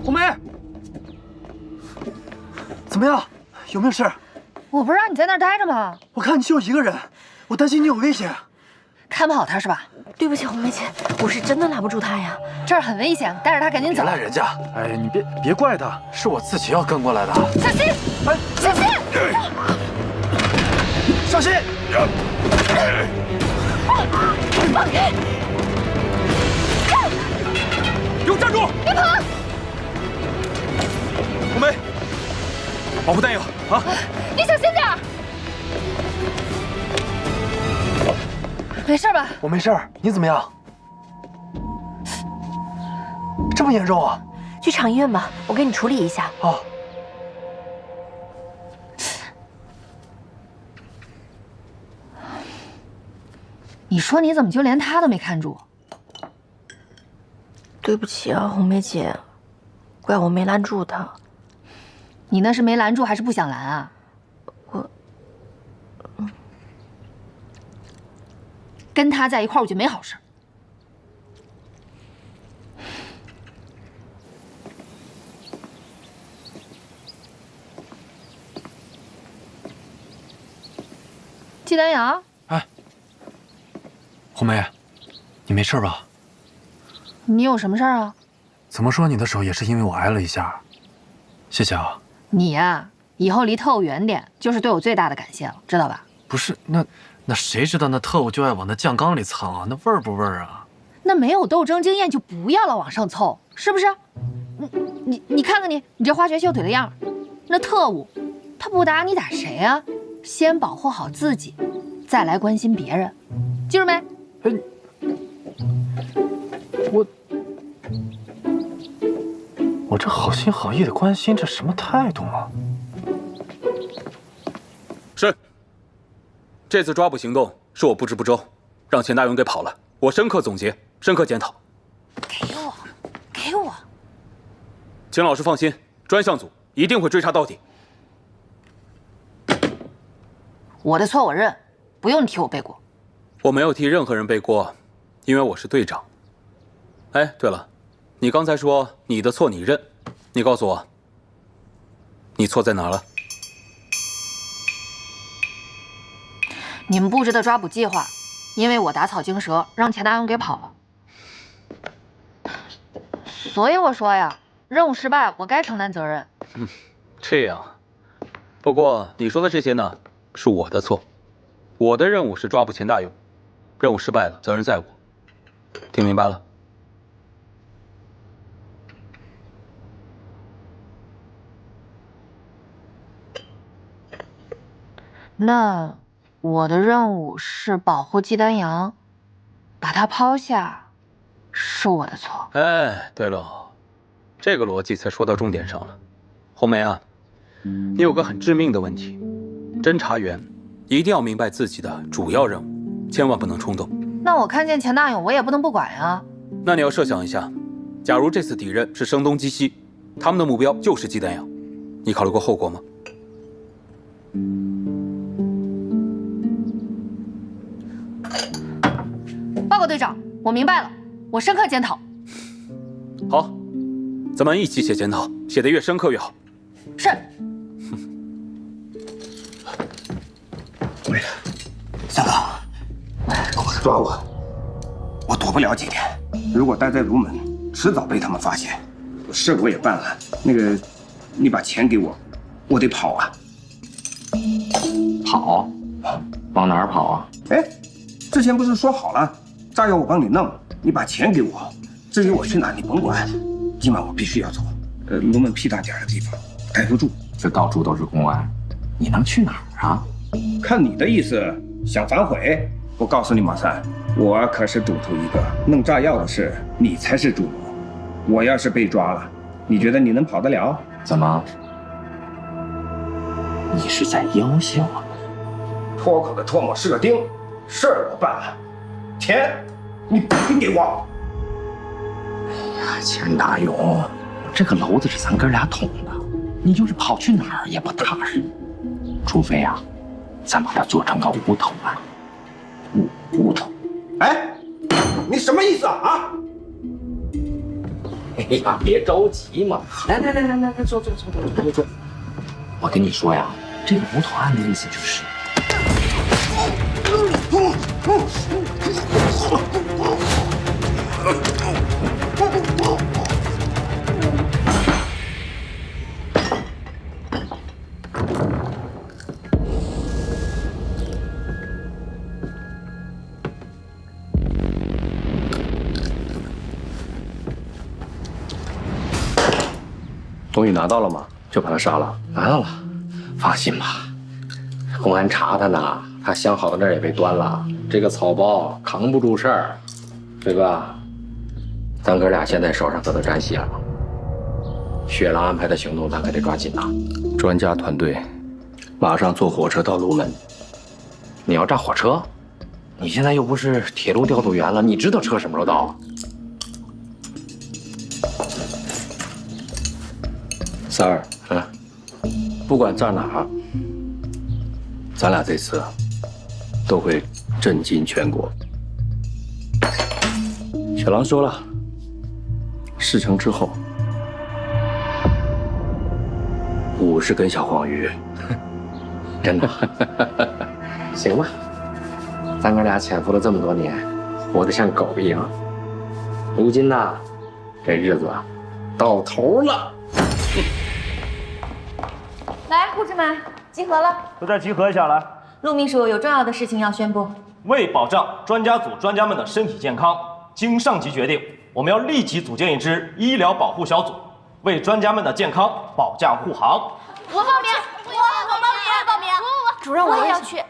红梅，怎么样？有没有事？我不是让你在那儿待着吗？我看你就一个人，我担心你有危险。看不好他是吧？对不起，红梅姐，我是真的拦不住他呀。这儿很危险，带着他赶紧走。别赖人家，哎，你别怪他，是我自己要跟过来的。小心！哎，小心！小心！放开！给我站住！别跑！红梅，保护弹药啊！你小心点儿！没事吧？我没事儿，你怎么样？这么严重啊？去厂医院吧，我给你处理一下。啊。你说你怎么就连他都没看住？对不起啊，红梅姐，怪我没拦住他。你那是没拦住还是不想拦啊？跟他在一块儿我就没好事。季丹阳，哎，红梅，你没事吧？你有什么事儿啊？怎么说你的手也是因为我挨了一下，谢谢啊。你呀，以后离特务远点，就是对我最大的感谢了，知道吧？不是，那谁知道那特务就爱往那酱缸里藏啊？那味儿不味儿啊？那没有斗争经验就不要老往上凑，是不是？你看看你这花拳绣腿的样儿，那特务他不打你打谁啊？先保护好自己，再来关心别人，记住没？我这好心好意的关心，这什么态度啊？是。这次抓捕行动是我布置不周，让钱大勇给跑了。我深刻总结，深刻检讨。给我。请老师放心，专项组一定会追查到底。我的错我认，不用你替我背锅。我没有替任何人背锅，因为我是队长。哎，对了，你刚才说你的错你认，你告诉我，你错在哪儿了？你们布置的抓捕计划，因为我打草惊蛇，让钱大勇给跑了。所以我说呀，任务失败，我该承担责任。这样。不过你说的这些呢，是我的错。我的任务是抓捕钱大勇，任务失败了，责任在我。听明白了？那我的任务是保护季丹阳，把他抛下，是我的错。哎，对了，这个逻辑才说到重点上了。红梅啊，你有个很致命的问题，侦查员一定要明白自己的主要任务，千万不能冲动。那我看见钱大勇，我也不能不管呀。那你要设想一下，假如这次敌人是声东击西，他们的目标就是季丹阳，你考虑过后果吗？报告队长，我明白了，我深刻检讨。好，咱们一起写检讨，写得越深刻越好。是。喂，三哥，公司抓我躲不了几天。如果待在卢门，迟早被他们发现。事我也办了，那个，你把钱给我，我得跑啊。跑？往哪儿跑啊？哎，之前不是说好了，炸药我帮你弄，你把钱给我。至于我去哪，你甭管。今晚我必须要走。卢门屁大点的地方待不住，这到处都是公安，你能去哪儿啊？看你的意思，想反悔？我告诉你，马三，我可是赌徒一个，弄炸药的事你才是主谋。我要是被抓了，你觉得你能跑得了？怎么？你是在要挟我？脱口的唾沫是个钉，事儿我办了，钱你必须给我。哎呀，钱大勇，这个篓子是咱哥俩捅的，你就是跑去哪儿也不踏实。除非啊，咱把它做成个无头案。无头？哎，你什么意思啊？哎呀，别着急嘛，来，坐。我跟你说呀，这个无头案的意思就是。东西拿到了吗？就把他杀了。拿到了，放心吧。公安查他呢，他想好的那儿也被端了。这个草包扛不住事儿，对吧？咱哥俩现在手上可都沾血了。雪狼安排的行动，咱可得抓紧呐。专家团队马上坐火车到卢门。你要炸火车？你现在又不是铁路调度员了，你知道车什么时候到？三儿，不管炸哪儿，咱俩这次都会震惊全国。雪狼说了，事成之后，50根小黄鱼，真的？行吧，咱哥俩潜伏了这么多年，活得像狗一样。如今呢，这日子到头了。来，护同志们，集合了，都这儿集合一下来。陆秘书有重要的事情要宣布。为保障专家组专家们的身体健康，经上级决定，我们要立即组建一支医疗保护小组，为专家们的健康保驾护航。我报名，我报名。主任，我也要去。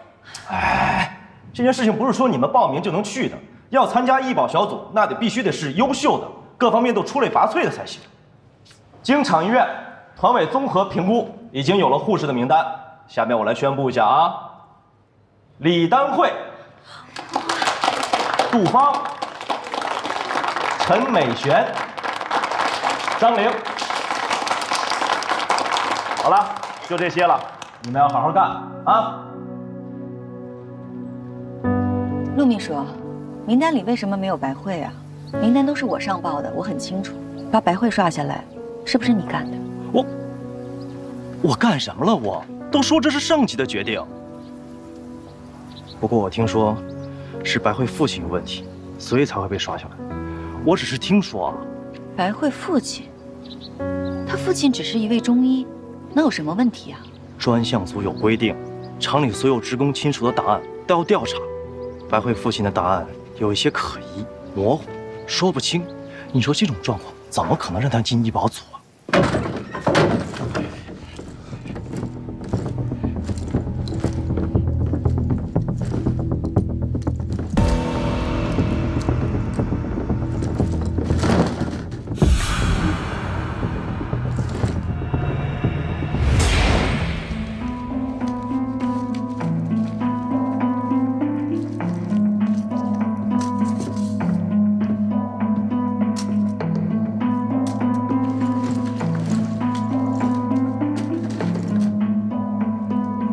哎，这件事情不是说你们报名就能去的，要参加医保小组，那必须得是优秀的，各方面都出类拔萃的才行。经厂医院团委综合评估，已经有了护士的名单。下面我来宣布一下啊，李丹慧、杜芳、陈美璇、张玲。好了，就这些了，你们要好好干啊！陆秘书，名单里为什么没有白慧啊？名单都是我上报的，我很清楚。把白慧刷下来，是不是你干的？我干什么了？我都说这是上级的决定。不过我听说，是白慧父亲有问题，所以才会被刷下来。我只是听说啊。白慧父亲，他父亲只是一位中医，能有什么问题啊？专项组有规定，厂里所有职工亲属的档案都要调查。白慧父亲的档案有一些可疑、模糊，说不清。你说这种状况怎么可能让他进医保组啊？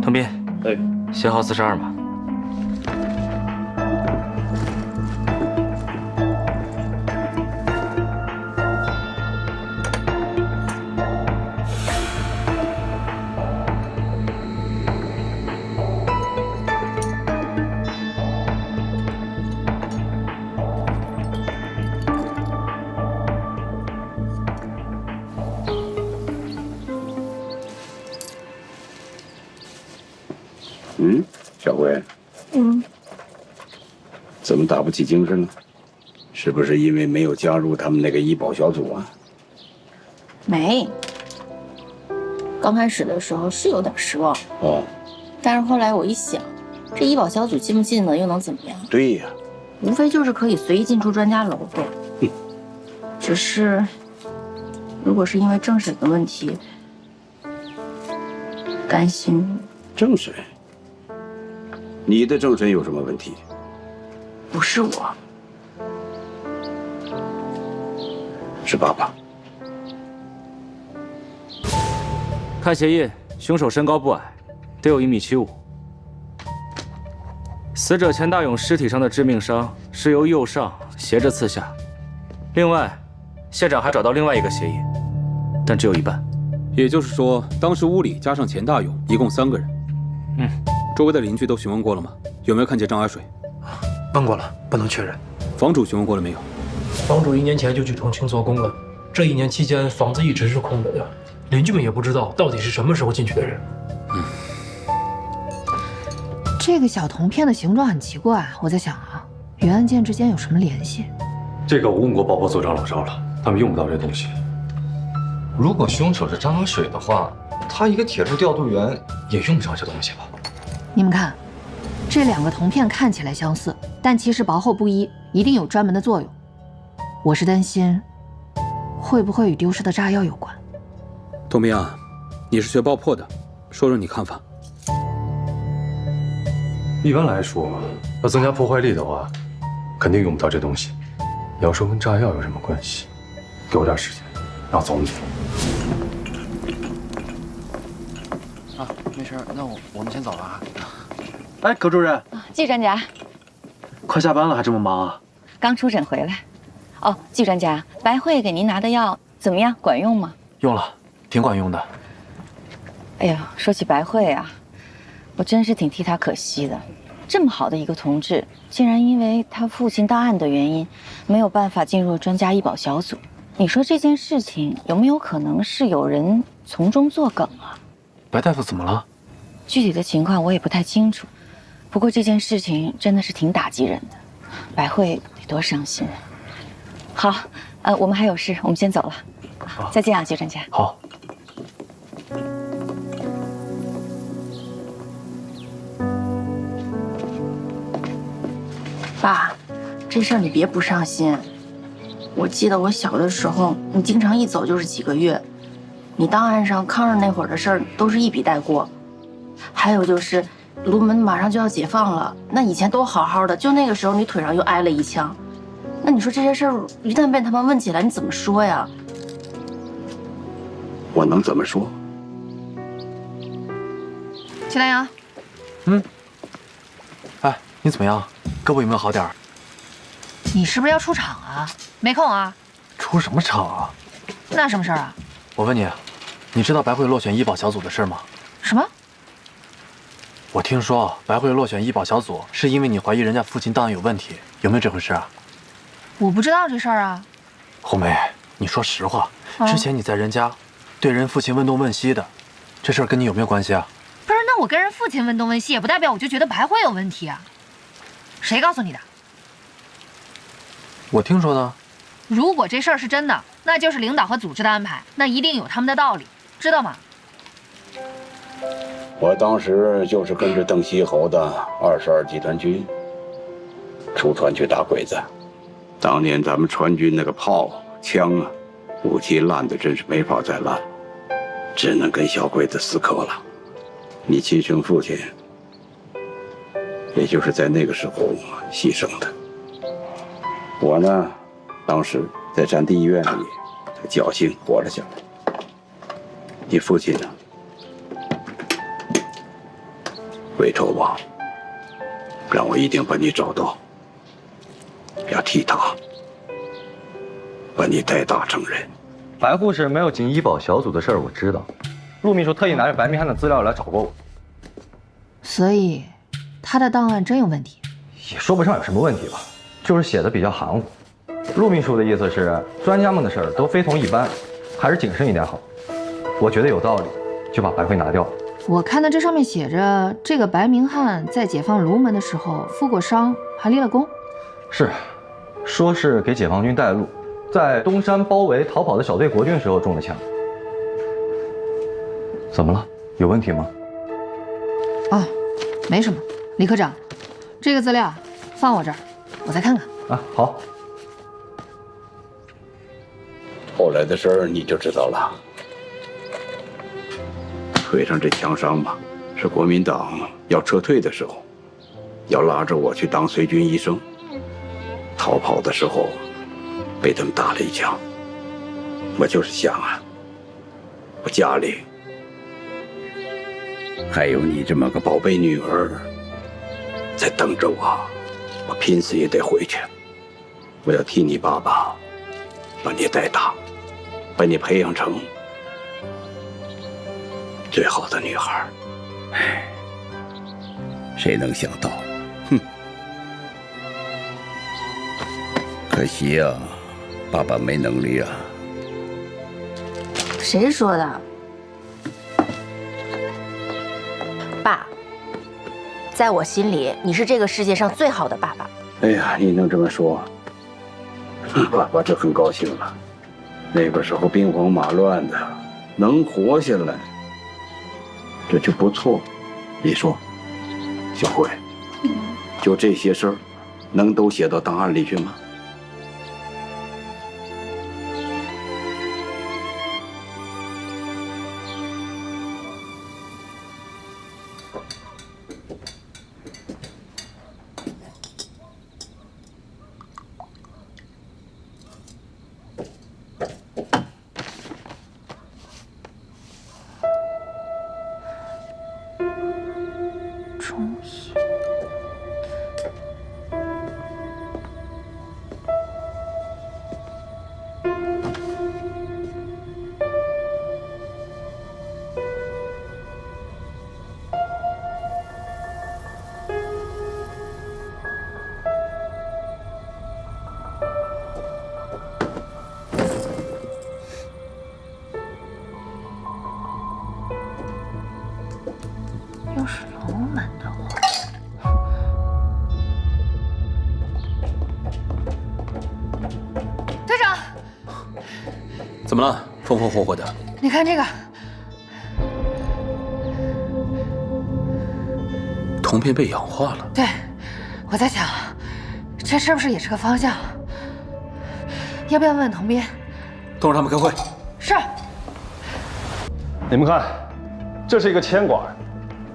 滕斌，写好42码。小慧，怎么打不起精神了？是不是因为没有加入他们那个医保小组啊？没，刚开始的时候是有点失望哦，但是后来我一想，这医保小组进不进呢，又能怎么样？对呀，无非就是可以随意进出专家楼的。只是，如果是因为政审的问题，担心。政审？你的政审有什么问题？不是我，是爸爸。看协议，凶手身高不矮，得有1.75米。死者钱大勇尸体上的致命伤是由右上斜着刺下。另外，现场还找到另外一个协议，但只有一半。也就是说，当时屋里加上钱大勇，一共3个人。周围的邻居都询问过了吗？有没有看见张阿水？问过了，不能确认。房主询问过了没有？房主1年前就去重庆做工了，这1年期间房子一直是空的呀，邻居们也不知道到底是什么时候进去的人。这个小铜片的形状很奇怪，我在想啊，与案件之间有什么联系？这个我问过爆破组长老赵了，他们用不到这东西。如果凶手是张阿水的话，他一个铁路调度员也用不上这东西吧？你们看，这2个铜片看起来相似，但其实薄厚不一，一定有专门的作用。我是担心，会不会与丢失的炸药有关？董明啊，你是学爆破的，说说你看法。一般来说，要增加破坏力的话，肯定用不到这东西。你要说跟炸药有什么关系，给我点时间，让我总结。啊，没事，那我们先走了啊。哎，葛主任，季专家，快下班了还这么忙啊？刚出诊回来。哦，季专家，白慧给您拿的药怎么样？管用吗？用了，挺管用的。哎呀，说起白慧啊，我真是挺替她可惜的。这么好的一个同志，竟然因为他父亲档案的原因，没有办法进入专家医保小组。你说这件事情有没有可能是有人从中作梗啊？白大夫怎么了？具体的情况我也不太清楚，不过这件事情真的是挺打击人的，白慧得多伤心啊。好，我们还有事，我们先走了。再见啊，薛专家。好。爸，这事儿你别不上心。我记得我小的时候，你经常一走就是几个月。你档案上抗日那会儿的事儿都是一笔带过。还有就是，卢门马上就要解放了，那以前都好好的，就那个时候你腿上又挨了一枪。那你说这些事儿一旦被他们问起来，你怎么说呀？我能怎么说？齐丹阳，哎，你怎么样？胳膊有没有好点儿？你是不是要出场啊？没空啊？出什么场啊？那什么事儿啊？我问你，你知道白慧落选医保小组的事吗？什么？我听说白慧落选医保小组是因为你怀疑人家父亲档案有问题，有没有这回事啊？我不知道这事儿啊。红梅，你说实话，之前你在人家对人父亲问东问西的，这事儿跟你有没有关系啊？不是，那我跟人父亲问东问西，也不代表我就觉得白慧有问题啊。谁告诉你的？我听说的。如果这事儿是真的，那就是领导和组织的安排，那一定有他们的道理，知道吗？我当时就是跟着邓锡侯的22集团军出船去打鬼子。当年咱们船军那个炮、枪啊，武器烂的真是没法再烂，只能跟小鬼子死磕了。你亲生父亲，也就是在那个时候牺牲的。我呢，当时在战地医院里，侥幸活了下来。你父亲呢？委托我，让我一定把你找到，要替他把你带大成人。白护士没有进医保小组的事儿我知道，陆秘书特意拿着白明翰的资料来找过我，所以他的档案真有问题？也说不上有什么问题吧，就是写的比较含糊。陆秘书的意思是，专家们的事儿都非同一般，还是谨慎一点好。我觉得有道理，就把白慧拿掉了。我看到这上面写着，这个白明翰在解放卢门的时候负过伤，还立了功。是，说是给解放军带路，在东山包围逃跑的小队国军时候中的枪。怎么了？有问题吗？哦，没什么。李科长，这个资料放我这儿，我再看看。啊，好。后来的事儿你就知道了。腿上这枪伤吧，是国民党要撤退的时候，要拉着我去当随军医生。逃跑的时候，被他们打了一枪。我就是想啊，我家里还有你这么个宝贝女儿在等着我，我拼死也得回去。我要替你爸爸把你带大，把你培养成最好的女孩。唉，谁能想到，哼！可惜呀，爸爸没能力啊。谁说的？爸，在我心里，你是这个世界上最好的爸爸。哎呀，你能这么说，我就很高兴了。那个时候兵荒马乱的，能活下来，这就不错。你说，小慧，就这些事儿，能都写到档案里去吗？怎么了？风风火火的。你看这个，铜片被氧化了。对，我在想，这是不是也是个方向？要不要问问童斌？动让他们开会。是。你们看，这是一个铅管，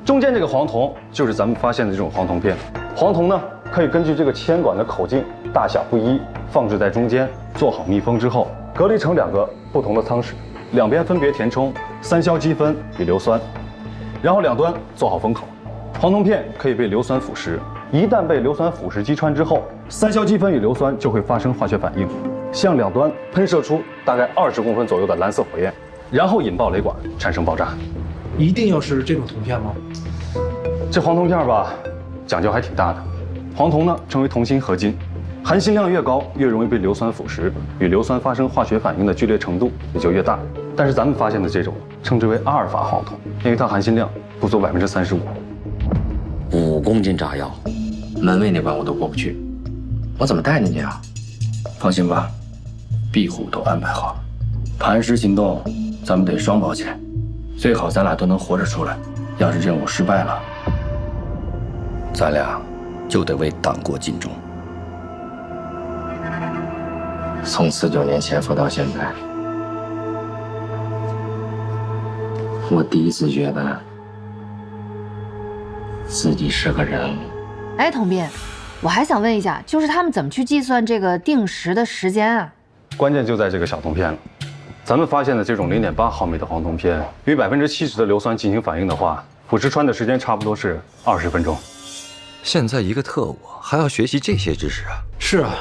中间这个黄铜就是咱们发现的这种黄铜片。黄铜呢，可以根据这个铅管的口径大小不一，放置在中间，做好密封之后，隔离成2个不同的舱室，两边分别填充3硝基酚与硫酸，然后两端做好封口。黄铜片可以被硫酸腐蚀，一旦被硫酸腐蚀击穿之后，3硝基酚与硫酸就会发生化学反应，向两端喷射出大概20公分左右的蓝色火焰，然后引爆雷管，产生爆炸。一定要是这种铜片吗？这黄铜片吧，讲究还挺大的。黄铜呢称为铜锌合金，含锌量越高，越容易被硫酸腐蚀，与硫酸发生化学反应的剧烈程度也就越大。但是咱们发现的这种称之为阿尔法黄铜，因为它含锌量不足35%。5公斤炸药，门卫那关我都过不去，我怎么带进去啊？放心吧，庇护都安排好了。磐石行动，咱们得双保起来，最好咱俩都能活着出来。要是任务失败了，咱俩就得为党国尽忠。从49年前服到现在，我第一次觉得自己是个人。哎，童斌，我还想问一下，就是他们怎么去计算这个定时的时间啊？关键就在这个小铜片了。咱们发现的这种0.8毫米的黄铜片，与70%的硫酸进行反应的话，腐蚀穿的时间差不多是20分钟。现在一个特务还要学习这些知识啊？是啊，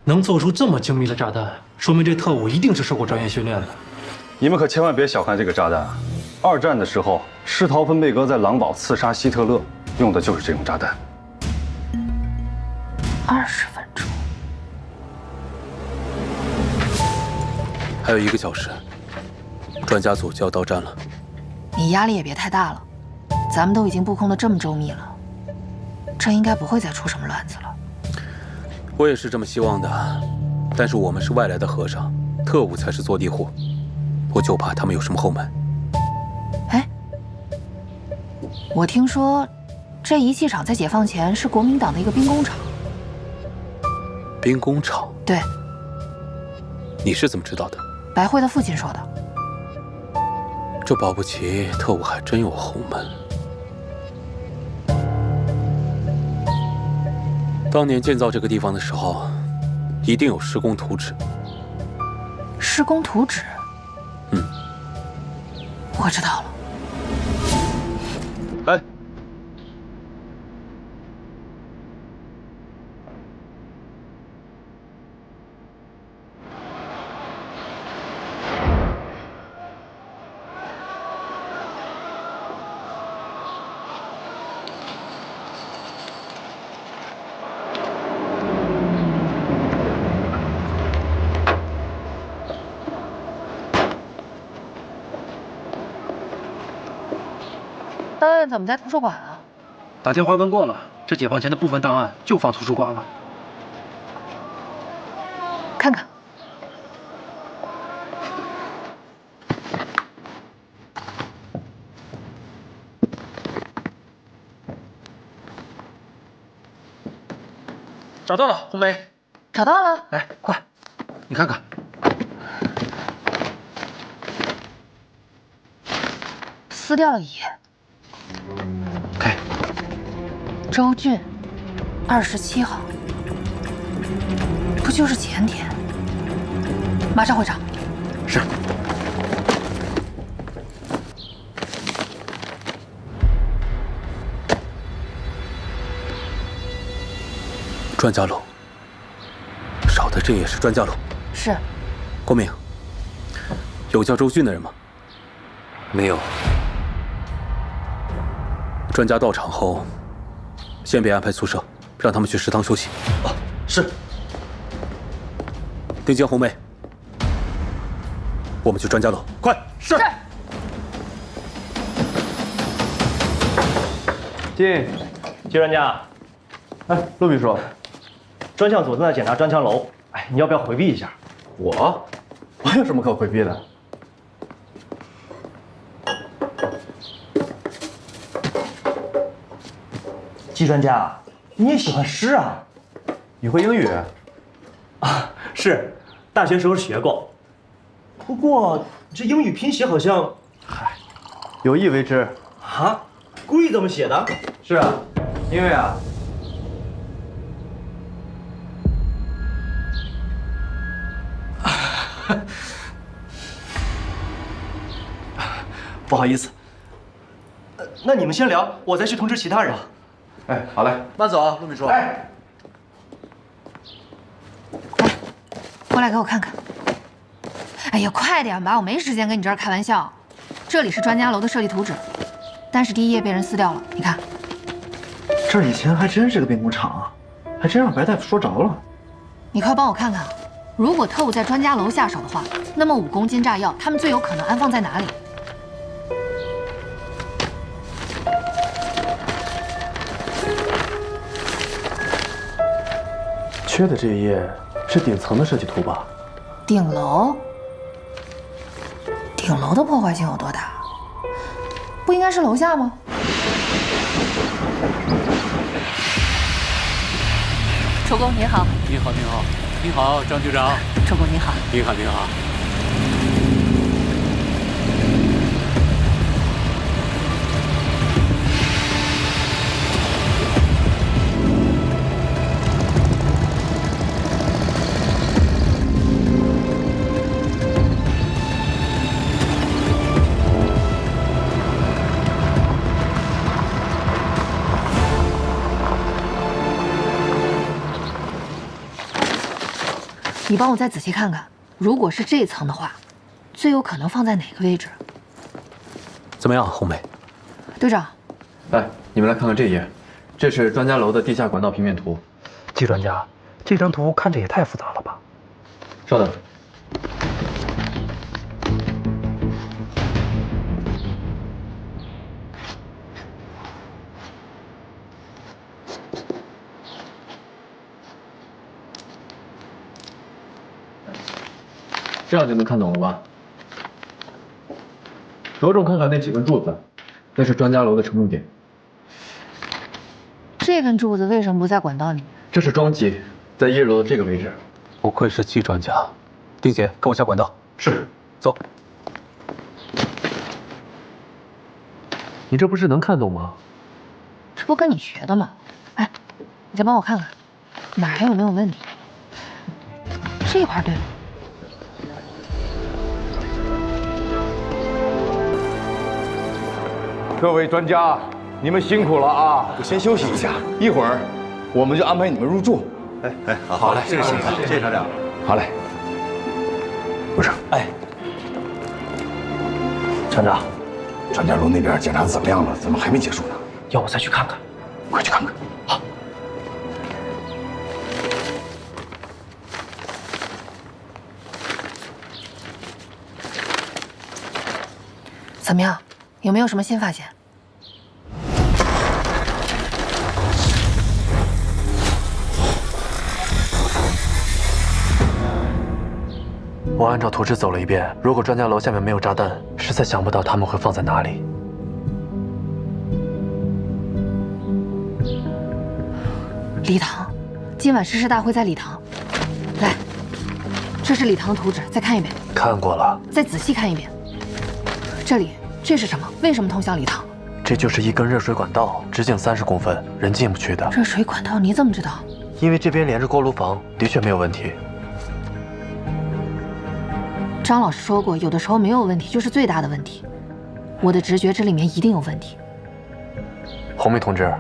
能做出这么精密的炸弹，说明这特务一定是受过专业训练的。你们可千万别小看这个炸弹啊！2战的时候，施陶芬贝格在狼堡刺杀希特勒，用的就是这种炸弹。20分钟，还有1个小时，专家组就要到站了。你压力也别太大了，咱们都已经布控的这么周密了，这应该不会再出什么乱子了。我也是这么希望的，但是我们是外来的和尚，特务才是坐地户，我就怕他们有什么后门。哎，我听说这仪器厂在解放前是国民党的一个兵工厂。兵工厂？对。你是怎么知道的？白慧的父亲说的。这保不齐特务还真有后门。当年建造这个地方的时候，一定有施工图纸。施工图纸？嗯，我知道了。哎，档案怎么在图书馆啊？打电话问过了，这解放前的部分档案就放图书馆了。看看。找到了，红梅。找到了。来，快，你看看。撕掉了一页。看。周俊，27号，不就是前天？马上会场。是。专家楼，少的这也是专家楼。是。郭明，有叫周俊的人吗？没有。专家到场后，先别安排宿舍，让他们去食堂休息。哦，是。丁坚、红梅，我们去专家楼，快！是。进专家。哎，陆秘书，专项组正在检查专枪楼，哎，你要不要回避一下？我？我有什么可回避的？季专家，你也喜欢诗啊？你会英语？啊，是，大学时候学过。不过这英语拼写好像，有意为之。啊？故意这么写的？是啊，因为啊。不好意思。那你们先聊，我再去通知其他人。哎，好嘞，慢走啊，陆秘书。哎，过来给我看看。哎呀，快点吧，我没时间跟你这儿开玩笑。这里是专家楼的设计图纸，但是第一页被人撕掉了，你看。这以前还真是个兵工厂啊，还真让白大夫说着了。你快帮我看看，如果特务在专家楼下手的话，那么5公斤炸药，他们最有可能安放在哪里？缺的这一页是顶层的设计图吧？顶楼？顶楼的破坏性有多大？不应该是楼下吗？周公您好。您好，您好，您好，张局长。周公您好。您好，您好。你帮我再仔细看看，如果是这层的话，最有可能放在哪个位置？怎么样，红梅？队长，来，你们来看看这一页，这是专家楼的地下管道平面图。季专家，这张图看着也太复杂了吧？稍等。这样就能看懂了吧？着重看看那几根柱子，那是专家楼的承重点。这根柱子为什么不在管道里？这是桩基，在1楼的这个位置。不愧是季专家，丁姐，跟我下管道。是，走。你这不是能看懂吗？这不跟你学的吗？哎，你再帮我看看，哪还有没有问题？这块对吗？各位专家，你们辛苦了啊！就先休息一下，一会儿我们就安排你们入住。哎，好嘞，谢谢谢谢厂长。好嘞。不是，哎，厂长，专家楼那边检查怎么样了？怎么还没结束呢？要我再去看看？快去看看。好。怎么样？有没有什么新发现？我按照图纸走了一遍，如果专家楼下面没有炸弹，实在想不到他们会放在哪里。礼堂，今晚誓师大会在礼堂。来，这是礼堂图纸，再看一遍。看过了。再仔细看一遍。这里，这是什么？为什么通向礼堂？这就是一根热水管道，直径30公分，人进不去的。热水管道你怎么知道？因为这边连着锅炉房，的确没有问题。张老师说过，有的时候没有问题就是最大的问题。我的直觉这里面一定有问题。红梅同志，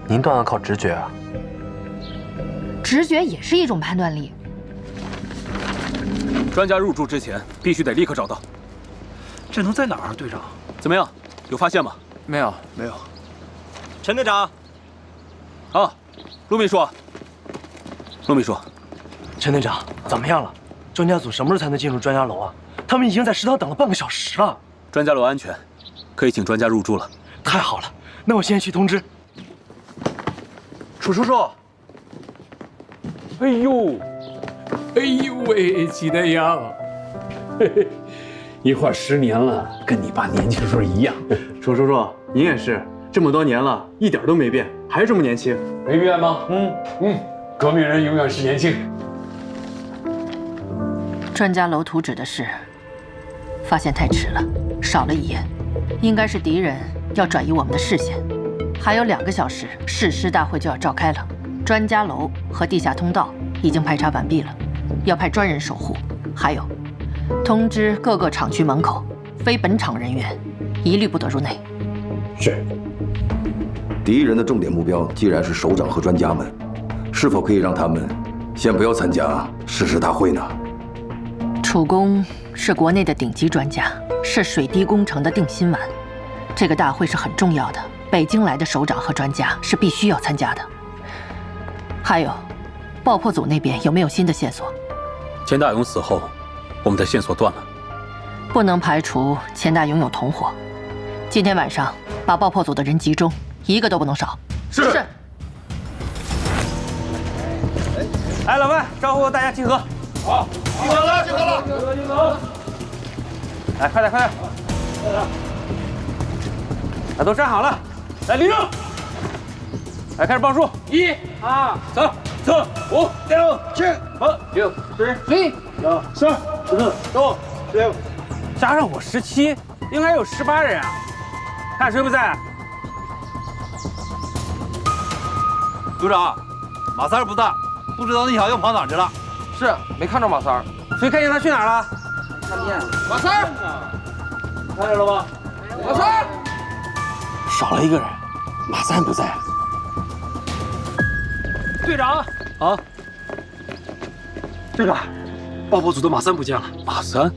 您断案靠直觉啊？直觉也是一种判断力。专家入住之前必须得立刻找到。这能在哪儿，队长？怎么样，有发现吗？没有。陈队长。啊，陆秘书。陆秘书，陈队长，怎么样了？专家组什么时候才能进入专家楼啊？他们已经在食堂等了半个小时了。专家楼安全，可以请专家入住了。太好了，那我现在去通知。楚叔叔。哎呦喂，季大阳，一晃10年了，跟你爸年轻时候一样。楚叔叔，您也是，这么多年了，一点都没变，还这么年轻。没变吗？革命人永远是年轻。专家楼图纸的事，发现太迟了，少了一页，应该是敌人要转移我们的视线。还有2个小时，誓师大会就要召开了。专家楼和地下通道已经排查完毕了，要派专人守护。还有，通知各个厂区门口，非本厂人员一律不得入内。是。敌人的重点目标既然是首长和专家们，是否可以让他们先不要参加誓师大会呢？楚工是国内的顶级专家，是水滴工程的定心丸。这个大会是很重要的，北京来的首长和专家是必须要参加的。还有，爆破组那边有没有新的线索？钱大勇死后，我们的线索断了。不能排除钱大勇有同伙。今天晚上把爆破组的人集中，一个都不能少。是。来，老范，招呼大家集合。好，集合了，集合了，集合。来，快点，快点。来，都站好了。来，立正。来，开始报数，1、2、3、4、5、6、7、8、9、10、11、12、13、14、15、16，加上我17，应该有18人啊。看谁不在？组长，马三不在，不知道那小子跑哪去了。是，没看着马三。谁看见他去哪儿了？看不见。马三，看见了吗？马三，少了一个人，马三不在。队长，啊，队长，爆破组的马三不见了。马三，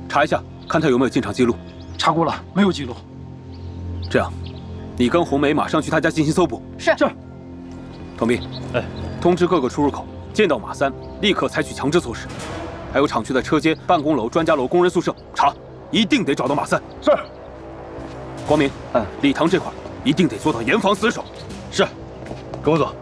查一下，看他有没有进场记录。查过了，没有记录。这样，你跟红梅马上去他家进行搜捕。是。童斌，通知各个出入口，见到马三立刻采取强制措施。还有厂区的车间、办公楼、专家楼、工人宿舍，查，一定得找到马三。是。光明，礼堂这块一定得做到严防死守。是，跟我走。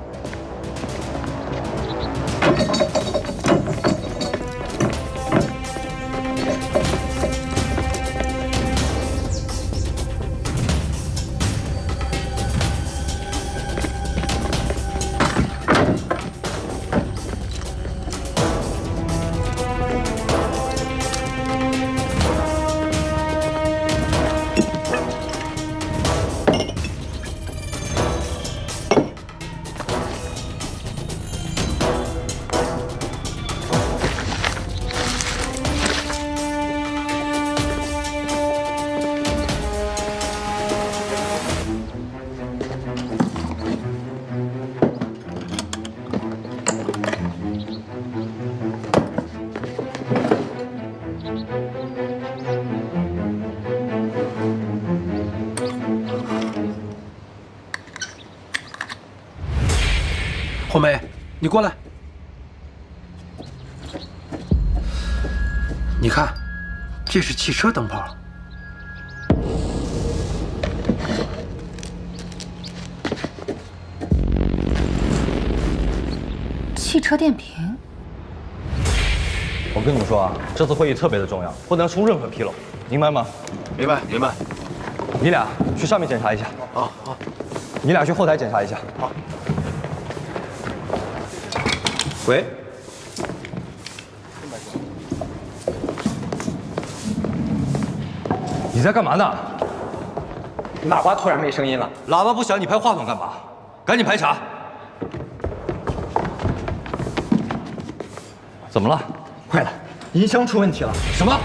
红梅，你过来。你看，这是汽车灯泡。汽车电瓶。我跟你们说啊，这次会议特别的重要，不能出任何纰漏，明白吗？明白，明白。你俩去上面检查一下。好，好。你俩去后台检查一下。好。喂。你在干嘛呢？喇叭突然没声音了。喇叭不响，你拍话筒干嘛？赶紧排查。怎么了？坏了，音箱出问题了。什么？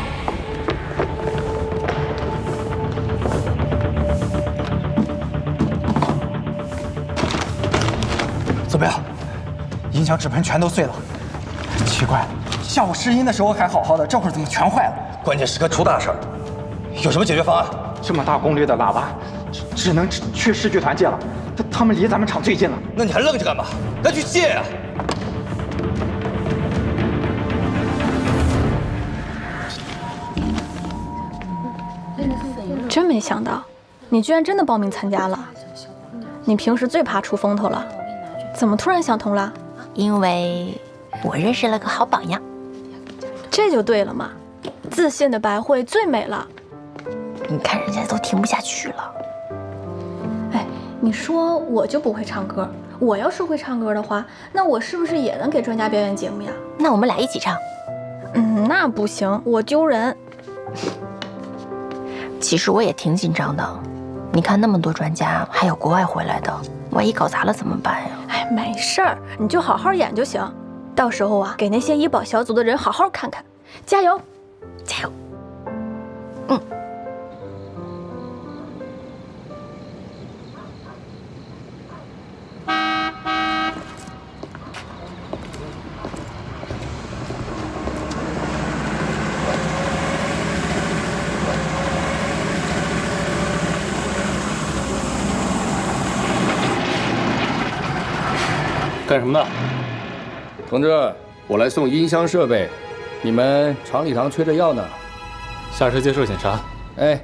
怎么样？音响纸盆全都碎了。奇怪，下午试音的时候还好好的，这会儿怎么全坏了？关键时刻出大事儿，有什么解决方案？这么大功率的喇叭，只能去市剧团借了。他们离咱们厂最近了。那你还愣着干嘛？赶紧去借呀！真没想到，你居然真的报名参加了。你平时最怕出风头了，怎么突然想通了？因为我认识了个好榜样。这就对了嘛，自信的白慧最美了。你看人家都听不下去了。哎，你说我就不会唱歌，我要是会唱歌的话，那我是不是也能给专家表演节目呀？那我们俩一起唱。那不行，我丢人。其实我也挺紧张的，你看那么多专家，还有国外回来的，万一搞砸了怎么办呀？哎，没事儿，你就好好演就行。到时候啊，给那些医保小组的人好好看看，加油，加油！干什么的？同志，我来送音箱设备，你们厂礼堂缺着药呢。下车接受检查。哎。